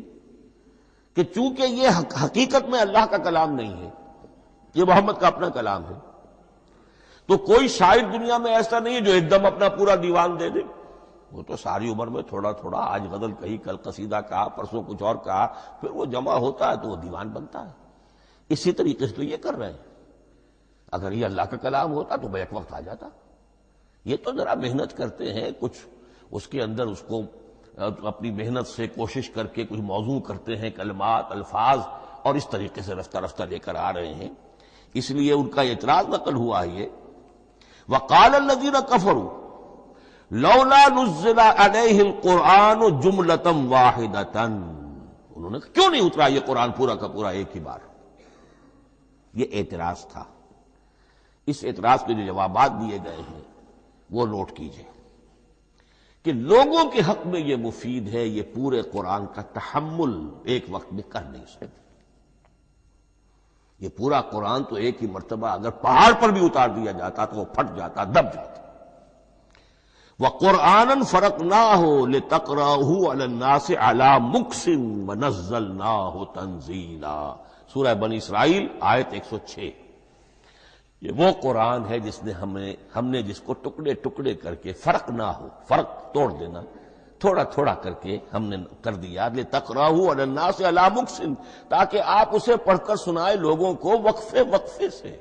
کہ چونکہ یہ حقیقت میں اللہ کا کلام نہیں ہے، یہ محمد کا اپنا کلام ہے، تو کوئی شاعر دنیا میں ایسا نہیں ہے جو ایک دم اپنا پورا دیوان دے دے، وہ تو ساری عمر میں تھوڑا تھوڑا، آج غزل کہی، کل قصیدہ کہا، پرسوں کچھ اور کہا، پھر وہ جمع ہوتا ہے تو وہ دیوان بنتا ہے۔ اسی طریقے سے تو یہ کر رہے ہیں۔ اگر یہ اللہ کا کلام ہوتا تو بیک وقت آ جاتا۔ یہ تو ذرا محنت کرتے ہیں، کچھ اس کے اندر اس کو اپنی محنت سے کوشش کر کے کچھ موضوع کرتے ہیں، کلمات، الفاظ، اور اس طریقے سے رفتہ رفتہ لے کر آ رہے ہیں۔ اس لیے ان کا اعتراض نقل ہوا ہے یہ وقال الذین کفروا لولا نزل علیہ القرآن جملۃ واحدۃ، انہوں نے کیوں نہیں اترا یہ قرآن پورا کا پورا ایک ہی بار؟ یہ اعتراض تھا۔ اس اعتراض کے جو جوابات دیے گئے ہیں وہ نوٹ کیجئے کہ لوگوں کے حق میں یہ مفید ہے، یہ پورے قرآن کا تحمل ایک وقت میں کر نہیں سکتے۔ یہ پورا قرآن تو ایک ہی مرتبہ اگر پہاڑ پر بھی اتار دیا جاتا تو وہ پھٹ جاتا، دب جاتا۔ وَقُرْآنًا فَرَقْنَاهُ لِتَقْرَأَهُ عَلَى النَّاسِ عَلَى مُكْثٍ وَنَزَّلْنَاهُ تَنزِيلًا، سورہ بنی اسرائیل آیت 106۔ یہ وہ قرآن ہے جس نے ہم نے جس کو ٹکڑے ٹکڑے کر کے، فرق نہ ہو، فرق توڑ دینا، تھوڑا تھوڑا کر کے ہم نے کر دیا، لِتَقْرَأَهُ عَلَى النَّاسِ عَلَى مُكْثٍ، تاکہ آپ اسے پڑھ کر سنائے لوگوں کو وقفے وقفے سے،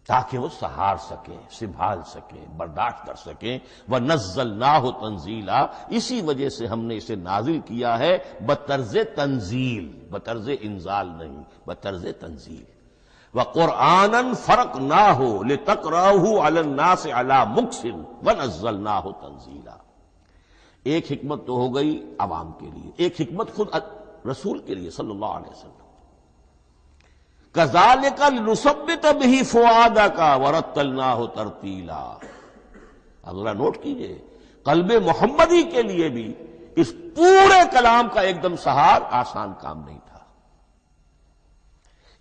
تاکہ وہ سہار سکیں، سنبھال سکیں، برداشت کر سکیں۔ وَنَزَّلْنَاهُ تَنزِيلًا، اسی وجہ سے ہم نے اسے نازل کیا ہے بطرز تنزیل، بطرز انزال نہیں، بطرز تنزیل۔ وَقُرْآنًا فَرَقْنَاهُ لِتَقْرَأَهُ عَلَى النَّاسِ عَلَى مُكْثٍ وَنَزَّلْنَاهُ تَنزِيلًا۔ ایک حکمت تو ہو گئی عوام کے لیے، ایک حکمت خود رسول کے لیے صلی اللہ علیہ وسلم۔ كَذَلِكَ لِنُثَبِّتَ بِهِ فُؤَادَكَ وَرَتَّلْنَاهُ تَرْتِيلًا۔ اب ذرا نوٹ کیجئے، قلب محمدی کے لیے بھی اس پورے کلام کا ایک دم سہار آسان کام نہیں تھا۔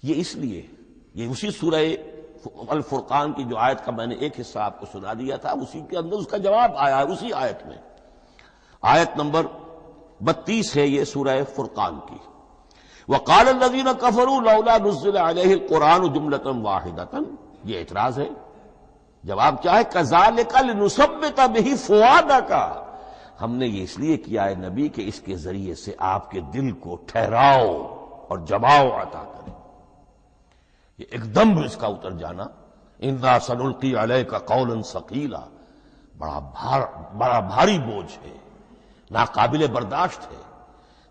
یہ اس لیے، یہ اسی سورہ الفرقان کی جو آیت کا میں نے ایک حصہ آپ کو سنا دیا تھا، اسی کے اندر اس کا جواب آیا ہے، اسی آیت میں، آیت نمبر 32 ہے یہ سورہ فرقان کی۔ وقال الذین کفروا لولا نزل علیہ القرآن جملۃ واحدۃ، یہ اعتراض ہے۔ جواب کیا ہے؟ کذالک لنثبت بہ فؤادک، ہم نے یہ اس لیے کیا ہے نبی کہ اس کے ذریعے سے آپ کے دل کو ٹھہراؤ اور جماؤ عطا کرے، یہ ایک دم اس کا اتر جانا۔ انا سنلقی علیک قولا ثقیلا، بڑا بھاری بوجھ ہے، ناقابل برداشت ہے،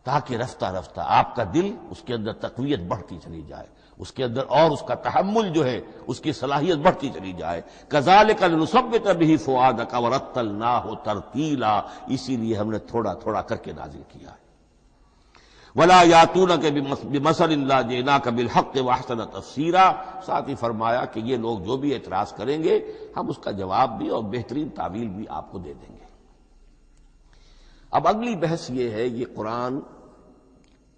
تاکہ رفتہ رفتہ آپ کا دل، اس کے اندر تقویت بڑھتی چلی جائے، اس کے اندر اور اس کا تحمل جو ہے اس کی صلاحیت بڑھتی چلی جائے۔ کذالک لنثبت بہ فؤادک ورتلناہ ترتیلا، اسی لیے ہم نے تھوڑا تھوڑا کر کے نازل کیا ہے۔ ولا یاتونک بمثل الا جئناک بالحق واحسن تفسیرا، ساتھ ہی فرمایا کہ یہ لوگ جو بھی اعتراض کریں گے ہم اس کا جواب بھی اور بہترین تعویل بھی آپ کو دے دیں گے۔ اب اگلی بحث یہ ہے، یہ قرآن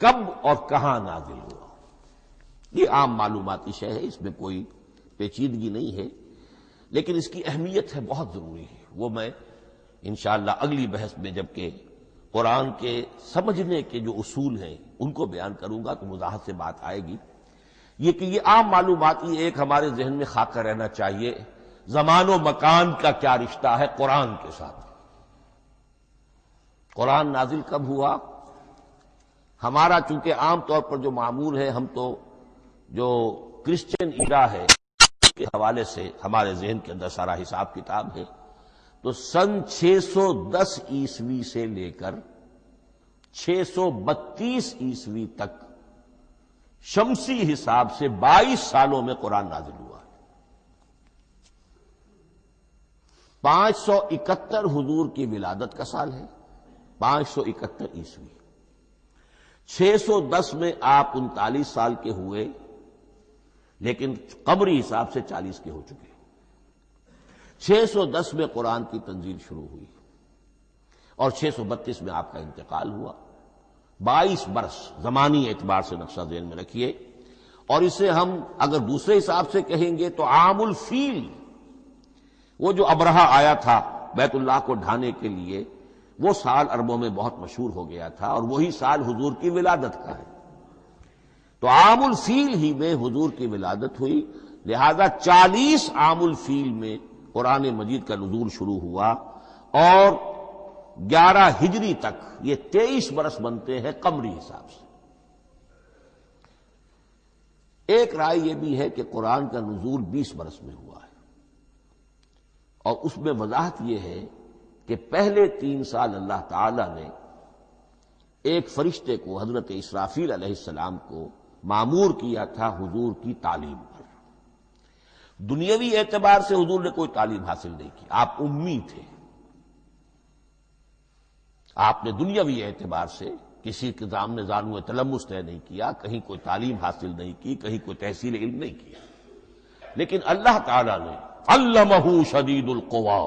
کب اور کہاں نازل ہوا؟ یہ عام معلوماتی شے ہے، اس میں کوئی پیچیدگی نہیں ہے، لیکن اس کی اہمیت ہے، بہت ضروری ہے۔ وہ میں انشاءاللہ اگلی بحث میں جبکہ قرآن کے سمجھنے کے جو اصول ہیں ان کو بیان کروں گا تو وضاحت سے بات آئے گی۔ یہ کہ یہ عام معلوماتی ایک ہمارے ذہن میں خاکہ رہنا چاہیے، زمان و مکان کا کیا رشتہ ہے قرآن کے ساتھ۔ قرآن نازل کب ہوا؟ ہمارا چونکہ عام طور پر جو معمول ہے، ہم تو جو کرسچن ایرا ہے اس کے حوالے سے ہمارے ذہن کے اندر سارا حساب کتاب ہے، تو سن 610 عیسوی سے لے کر 632 عیسوی تک شمسی حساب سے 22 سالوں میں قرآن نازل ہوا ہے۔ 571 حضور کی ولادت کا سال ہے، 571 عیسوی۔ 610 میں آپ 39 سال کے ہوئے، لیکن قمری حساب سے 40 کے ہو چکے۔ 610 میں قرآن کی تنزیل شروع ہوئی اور 632 میں آپ کا انتقال ہوا۔ 22 برس زمانی اعتبار سے نقشہ ذہن میں رکھیے، اور اسے ہم اگر دوسرے حساب سے کہیں گے تو عام الفیل، وہ جو ابرہہ آیا تھا بیت اللہ کو ڈھانے کے لیے، وہ سال عربوں میں بہت مشہور ہو گیا تھا، اور وہی سال حضور کی ولادت کا ہے، تو عام الفیل ہی میں حضور کی ولادت ہوئی، لہذا 40 عام الفیل میں قرآن مجید کا نزول شروع ہوا، اور 11 ہجری تک یہ 23 برس بنتے ہیں قمری حساب سے۔ ایک رائے یہ بھی ہے کہ قرآن کا نزول 20 برس میں ہوا ہے، اور اس میں وضاحت یہ ہے کہ پہلے 3 سال اللہ تعالی نے ایک فرشتے کو، حضرت اسرافیل علیہ السلام کو مامور کیا تھا حضور کی تعلیم پر۔ دنیاوی اعتبار سے حضور نے کوئی تعلیم حاصل نہیں کی، آپ امی تھے، آپ نے دنیاوی اعتبار سے کسی کے سامنے زانو تلمس طے نہیں کیا، کہیں کوئی تعلیم حاصل نہیں کی، کہیں کوئی تحصیل علم نہیں کیا، لیکن اللہ تعالیٰ نے علمہ شدید القوا،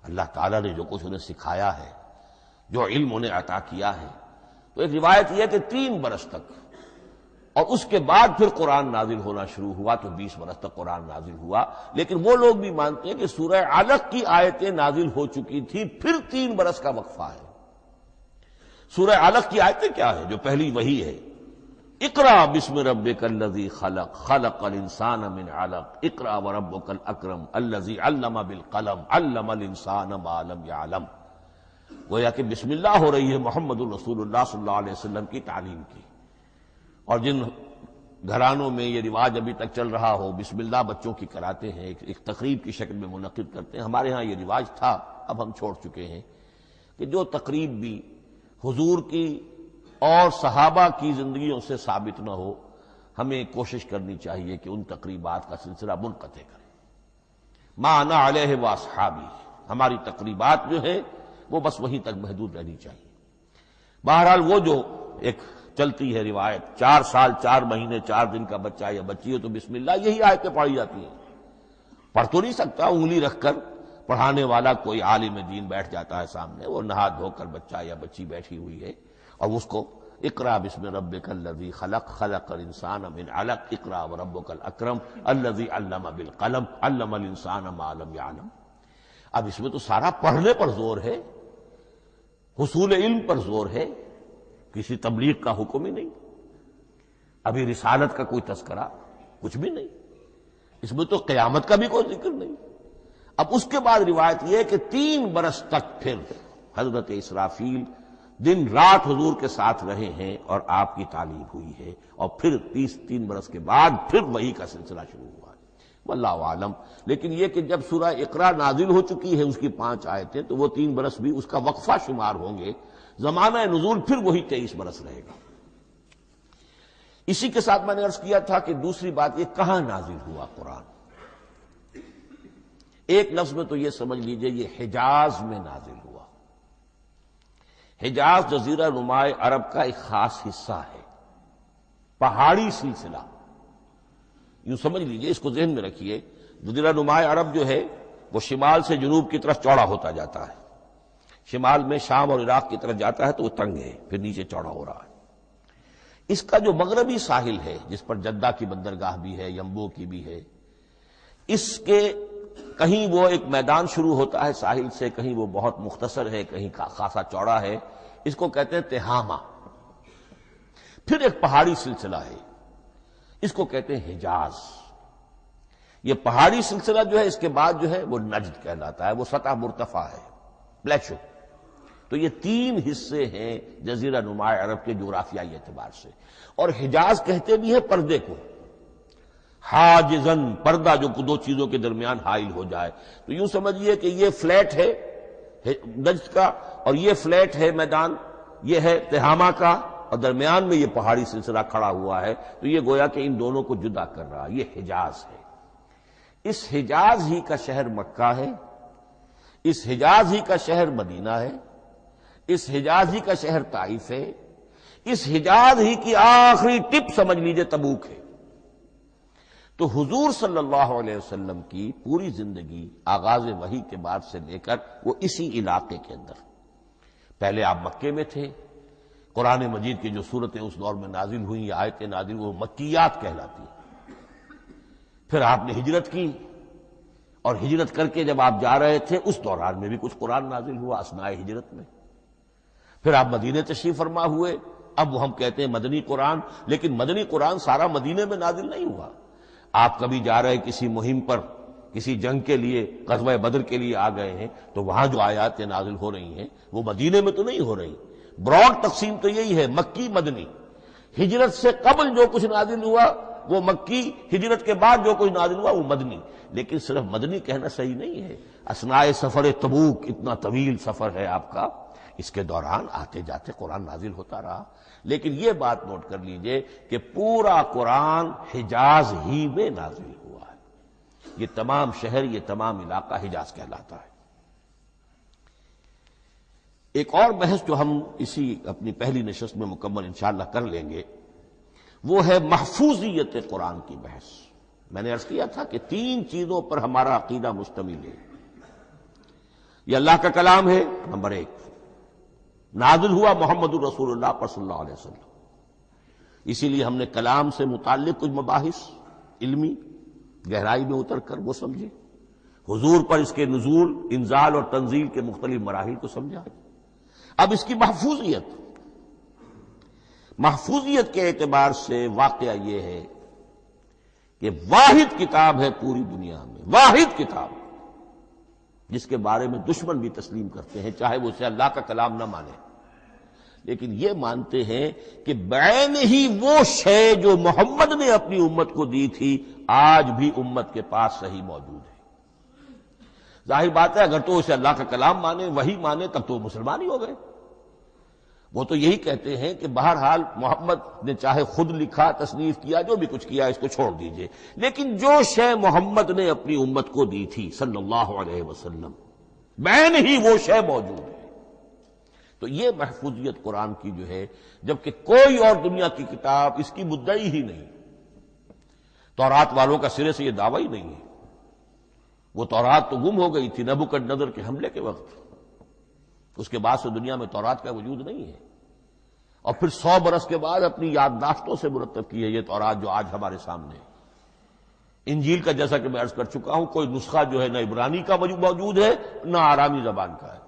اللہ تعالیٰ نے جو کچھ انہیں سکھایا ہے، جو علم انہیں عطا کیا ہے، تو ایک روایت یہ ہے کہ 3 برس تک، اور اس کے بعد پھر قرآن نازل ہونا شروع ہوا تو 20 برس تک قرآن نازل ہوا۔ لیکن وہ لوگ بھی مانتے ہیں کہ سورہ علق کی آیتیں نازل ہو چکی تھی، پھر 3 برس کا وقفہ ہے۔ سورہ علق کی آیتیں کیا ہے؟ جو پہلی وحی ہے، اقرأ بسم ربک الذی خلق خلق الانسان من علق اقرأ وربک الاکرم الذی علم بالقلم علم الانسان ما لم یعلم۔ گویا کہ بسم اللہ ہو رہی ہے محمد الرسول اللہ صلی اللہ علیہ وسلم کی تعلیم کی، اور جن گھرانوں میں یہ رواج ابھی تک چل رہا ہو، بسم اللہ بچوں کی کراتے ہیں، ایک تقریب کی شکل میں منعقد کرتے ہیں، ہمارے ہاں یہ رواج تھا، اب ہم چھوڑ چکے ہیں، کہ جو تقریب بھی حضور کی اور صحابہ کی زندگیوں سے ثابت نہ ہو، ہمیں کوشش کرنی چاہیے کہ ان تقریبات کا سلسلہ منقطع کریں۔ ما انا علیہ واصحابی، ہماری تقریبات جو ہیں وہ بس وہیں تک محدود رہنی چاہیے۔ بہرحال وہ جو ایک چلتی ہے روایت، 4 سال 4 مہینے 4 دن کا بچہ یا بچی ہو تو بسم اللہ یہی آیتیں پڑھی جاتی ہیں، پڑھ تو نہیں سکتا، انگلی رکھ کر پڑھانے والا کوئی عالم دین بیٹھ جاتا ہے سامنے، وہ نہا دھو کر بچہ یا بچی بیٹھی ہوئی ہے، اور اس کو اقرأ بسم ربک الذی خلق خلق الانسان من علق اقرأ وربک الاکرم الذی علم بالقلم علم الانسان ما لم یعلم۔ اب اس میں تو سارا پڑھنے پر زور ہے، حصول علم پر زور ہے، کسی تبلیغ کا حکم ہی نہیں، ابھی رسالت کا کوئی تذکرہ کچھ بھی نہیں، اس میں تو قیامت کا بھی کوئی ذکر نہیں۔ اب اس کے بعد روایت یہ ہے کہ 3 برس تک پھر حضرت اسرافیل دن رات حضور کے ساتھ رہے ہیں اور آپ کی تعلیم ہوئی ہے، اور پھر 3 برس کے بعد پھر وحی کا سلسلہ شروع ہوا ہے، واللہ عالم۔ لیکن یہ کہ جب سورہ اقرا نازل ہو چکی ہے، اس کی 5 آیتیں، تو وہ 3 برس بھی اس کا وقفہ شمار ہوں گے، زمانہ نزول پھر وہی 23 برس رہے گا۔ اسی کے ساتھ میں نے عرض کیا تھا کہ دوسری بات یہ کہاں نازل ہوا قرآن۔ ایک لفظ میں تو یہ سمجھ لیجئے یہ حجاز میں نازل ہوا۔ حجاز جزیرہ نماء عرب کا ایک خاص حصہ ہے، پہاڑی سلسلہ، یوں سمجھ لیجئے، اس کو ذہن میں رکھیے۔ جزیرہ نماء عرب جو ہے وہ شمال سے جنوب کی طرف چوڑا ہوتا جاتا ہے، شمال میں شام اور عراق کی طرف جاتا ہے تو وہ تنگ ہے، پھر نیچے چوڑا ہو رہا ہے۔ اس کا جو مغربی ساحل ہے، جس پر جدہ کی بندرگاہ بھی ہے، یمبو کی بھی ہے، اس کے کہیں وہ ایک میدان شروع ہوتا ہے ساحل سے، کہیں وہ بہت مختصر ہے، کہیں خاصا چوڑا ہے، اس کو کہتے ہیں تہامہ۔ پھر ایک پہاڑی سلسلہ ہے، اس کو کہتے ہیں حجاز۔ یہ پہاڑی سلسلہ جو ہے اس کے بعد جو ہے وہ نجد کہلاتا ہے، وہ سطح مرتفع ہے، پلیشو۔ تو یہ 3 حصے ہیں جزیرہ نماء عرب کے جغرافیائی اعتبار سے، اور حجاز کہتے بھی ہیں پردے کو، حاجزن، پردہ جو 2 چیزوں کے درمیان حائل ہو جائے۔ تو یوں سمجھیے کہ یہ فلیٹ ہے نجد کا، اور یہ فلیٹ ہے میدان، یہ ہے تہامہ کا، اور درمیان میں یہ پہاڑی سلسلہ کھڑا ہوا ہے، تو یہ گویا کہ ان دونوں کو جدا کر رہا، یہ حجاز ہے۔ اس حجاز ہی کا شہر مکہ ہے، اس حجاز ہی کا شہر مدینہ ہے، اس حجاز ہی کا شہر طائف ہے، اس حجاز ہی کی آخری ٹپ سمجھ لیجئے تبوک ہے۔ تو حضور صلی اللہ علیہ وسلم کی پوری زندگی آغاز وحی کے بعد سے لے کر وہ اسی علاقے کے اندر، پہلے آپ مکے میں تھے، قرآن مجید کی جو صورتیں اس دور میں نازل ہوئیں یا آیتیں نازل وہ مکیات کہلاتی ہیں۔ پھر آپ نے ہجرت کی، اور ہجرت کر کے جب آپ جا رہے تھے اس دوران میں بھی کچھ قرآن نازل ہوا اثناء ہجرت میں۔ پھر آپ مدینے تشریف فرما ہوئے، اب وہ ہم کہتے ہیں مدنی قرآن، لیکن مدنی قرآن سارا مدینے میں نازل نہیں ہوا۔ آپ کبھی جا رہے کسی مہم پر کسی جنگ کے لیے، غزوہ بدر کے لیے آ گئے ہیں، تو وہاں جو آیات نازل ہو رہی ہیں وہ مدینے میں تو نہیں ہو رہی. براڈ تقسیم تو یہی ہے، مکی مدنی. ہجرت سے قبل جو کچھ نازل ہوا وہ مکی، ہجرت کے بعد جو کچھ نازل ہوا وہ مدنی. لیکن صرف مدنی کہنا صحیح نہیں ہے. اثناء سفر تبوک، اتنا طویل سفر ہے آپ کا، اس کے دوران آتے جاتے قرآن نازل ہوتا رہا. لیکن یہ بات نوٹ کر لیجئے کہ پورا قرآن حجاز ہی میں نازل ہوا ہے. یہ تمام شہر، یہ تمام علاقہ حجاز کہلاتا ہے. ایک اور بحث جو ہم اسی اپنی پہلی نشست میں مکمل انشاءاللہ کر لیں گے، وہ ہے محفوظیت قرآن کی بحث. میں نے عرض کیا تھا کہ 3 چیزوں پر ہمارا عقیدہ مشتمل ہے. یہ اللہ کا کلام ہے، نمبر 1. نازل ہوا محمد الرسول اللہ پر صلی اللہ علیہ وسلم. اسی لیے ہم نے کلام سے متعلق کچھ مباحث علمی گہرائی میں اتر کر وہ سمجھے. حضور پر اس کے نزول، انزال اور تنزیل کے مختلف مراحل کو سمجھا. اب اس کی محفوظیت کے اعتبار سے واقعہ یہ ہے کہ واحد کتاب ہے پوری دنیا میں، واحد کتاب جس کے بارے میں دشمن بھی تسلیم کرتے ہیں، چاہے وہ اسے اللہ کا کلام نہ مانے، لیکن یہ مانتے ہیں کہ بعین ہی وہ شے جو محمد نے اپنی امت کو دی تھی آج بھی امت کے پاس صحیح موجود ہے. ظاہر بات ہے اگر تو اسے اللہ کا کلام مانے، وہی مانے، تب تو مسلمان ہی ہو گئے. وہ تو یہی کہتے ہیں کہ بہرحال محمد نے چاہے خود لکھا، تصنیف کیا، جو بھی کچھ کیا اس کو چھوڑ دیجئے، لیکن جو شے محمد نے اپنی امت کو دی تھی صلی اللہ علیہ وسلم بعین ہی وہ شے موجود ہے. تو یہ محفوظیت قرآن کی جو ہے، جبکہ کوئی اور دنیا کی کتاب اس کی مدعی ہی نہیں. تورات والوں کا سرے سے یہ دعویٰ ہی نہیں ہے. وہ تورات تو گم ہو گئی تھی نبوکدنضر کے حملے کے وقت، اس کے بعد سے دنیا میں تورات کا وجود نہیں ہے. اور پھر 100 برس کے بعد اپنی یادداشتوں سے مرتب کی ہے یہ تورات جو آج ہمارے سامنے ہے. انجیل کا جیسا کہ میں عرض کر چکا ہوں، کوئی نسخہ جو ہے نہ عبرانی کا موجود ہے نہ آرامی زبان کا ہے.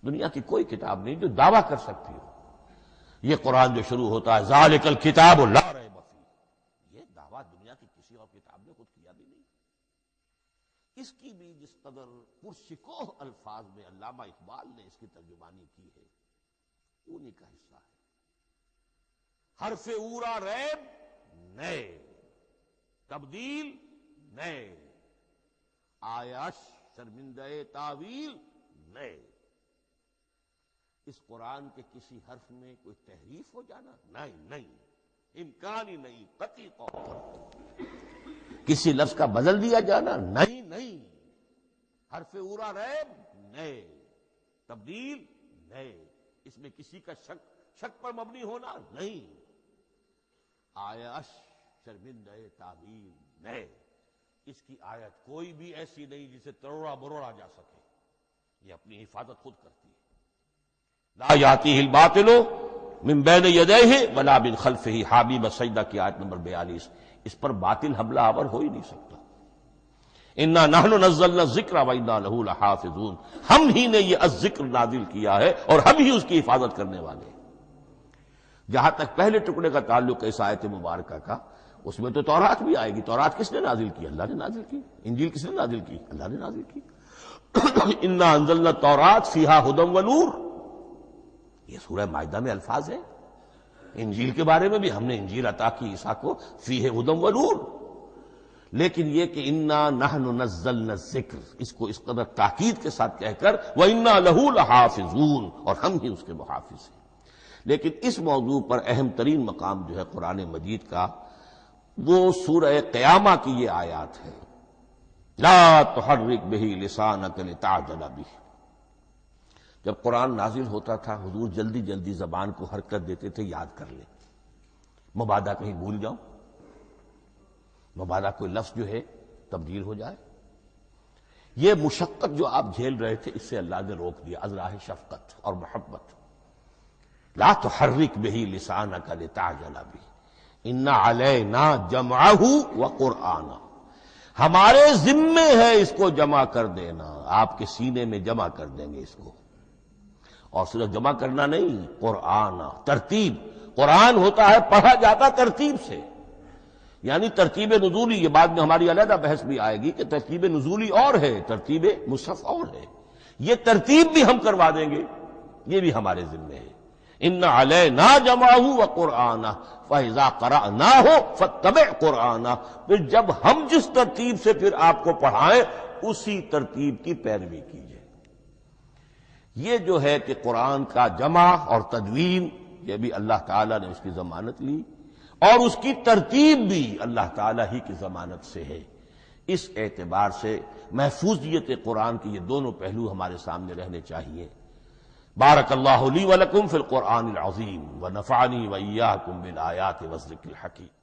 دنیا کی کوئی کتاب نہیں جو دعویٰ کر سکتی ہو. یہ قرآن جو شروع ہوتا ہے ذالک الکتاب لا ریب فیہ، یہ دعویٰ دنیا کی کسی اور کتاب نے خود کیا بھی نہیں. اس کی بھی جس قدر پرشکوہ الفاظ میں علامہ اقبال نے اس کی ترجمانی کی ہے، انہی کا حصہ ہے. حرف اورا ریب نئے، تبدیل نئے، آیش شرمندہ تعویل نئے. اس قرآن کے کسی حرف میں کوئی تحریف ہو جانا نہیں، امکان ہی نہیں، قطعی طور پر. کسی لفظ کا بدل دیا جانا نہیں. حرف اورا ریب نئے، تبدیل نئے، اس میں کسی کا شک پر مبنی ہونا نہیں. آیش شرمندہ تعویل نئے. اس کی آیت کوئی بھی ایسی نہیں جسے تروڑا مروڑا جا سکے. یہ اپنی حفاظت خود کرتی ہے. لا یاتیہ الباطل من بین یدیہ ولا من خلفہ، حامیم السجدہ کی آیت نمبر 42. اس پر باطل حملہ آور ہو ہی نہیں سکتا. انا نحن نزلنا الذکر وانا لہ لحافظون، ہم ہی نے یہ الذکر نازل کیا ہے اور ہم ہی اس کی حفاظت کرنے والے ہیں. جہاں تک پہلے ٹکڑے کا تعلق ہے اس آیت مبارکہ کا، اس میں تو تورات بھی آئے گی. تورات کس نے نازل کی؟ اللہ نے نازل کی. انجیل کس نے نازل کی؟ اللہ نے نازل کی. انا انزلنا التوراۃ فیہا ھدی ونور، یہ سورہ مائدہ میں الفاظ ہیں. انجیل کے بارے میں بھی ہم نے انجیل عطا کی عیسیٰ کو، فیہ ھدی ونور. لیکن یہ کہ انا نحن نزلنا الذکر، اس کو اس قدر تاکید کے ساتھ کہہ کر وانا لہ لحافظون، اور ہم ہی اس کے محافظ ہیں. لیکن اس موضوع پر اہم ترین مقام جو ہے قرآن مجید کا، وہ سورہ قیامہ کی یہ آیات ہے. لا تحرک بہ لسانک لتعجل بہ. جب قرآن نازل ہوتا تھا حضور جلدی جلدی زبان کو حرکت دیتے تھے، یاد کر لیں، مبادا کہیں بھول جاؤ، مبادا کوئی لفظ جو ہے تبدیل ہو جائے. یہ مشقت جو آپ جھیل رہے تھے اس سے اللہ نے روک دیا از راہ شفقت اور محبت. لا تحرک بہ لسانک لتعجل بہ ان علینا جمعہ وقرآنہ، ہمارے ذمے ہے اس کو جمع کر دینا، آپ کے سینے میں جمع کر دیں گے اس کو. اور صرف جمع کرنا نہیں، قرآن ترتیب. قرآن ہوتا ہے پڑھا جاتا ترتیب سے. یعنی ترتیب نزولی، یہ بعد میں ہماری علیحدہ بحث بھی آئے گی کہ ترتیب نزولی اور ہے، ترتیب مصحف اور ہے، یہ ترتیب بھی ہم کروا دیں گے، یہ بھی ہمارے ذمہ ہے۔ ان علینا جمعہ وقرآنہ فاذا قرأناہ فاتبع قرآنہ، پھر جب ہم جس ترتیب سے پھر آپ کو پڑھائیں اسی ترتیب کی پیروی کیجیے۔ یہ جو ہے کہ قرآن کا جمع اور تدوین، یہ بھی اللہ تعالیٰ نے اس کی ضمانت لی، اور اس کی ترتیب بھی اللہ تعالیٰ ہی کی ضمانت سے ہے۔ اس اعتبار سے محفوظیت قرآن کے یہ دونوں پہلو ہمارے سامنے رہنے چاہیے۔ بارک اللہ لی ولکم فی القرآن العظیم ونفعنی وإیاکم بالآیات والذکر الحکیم۔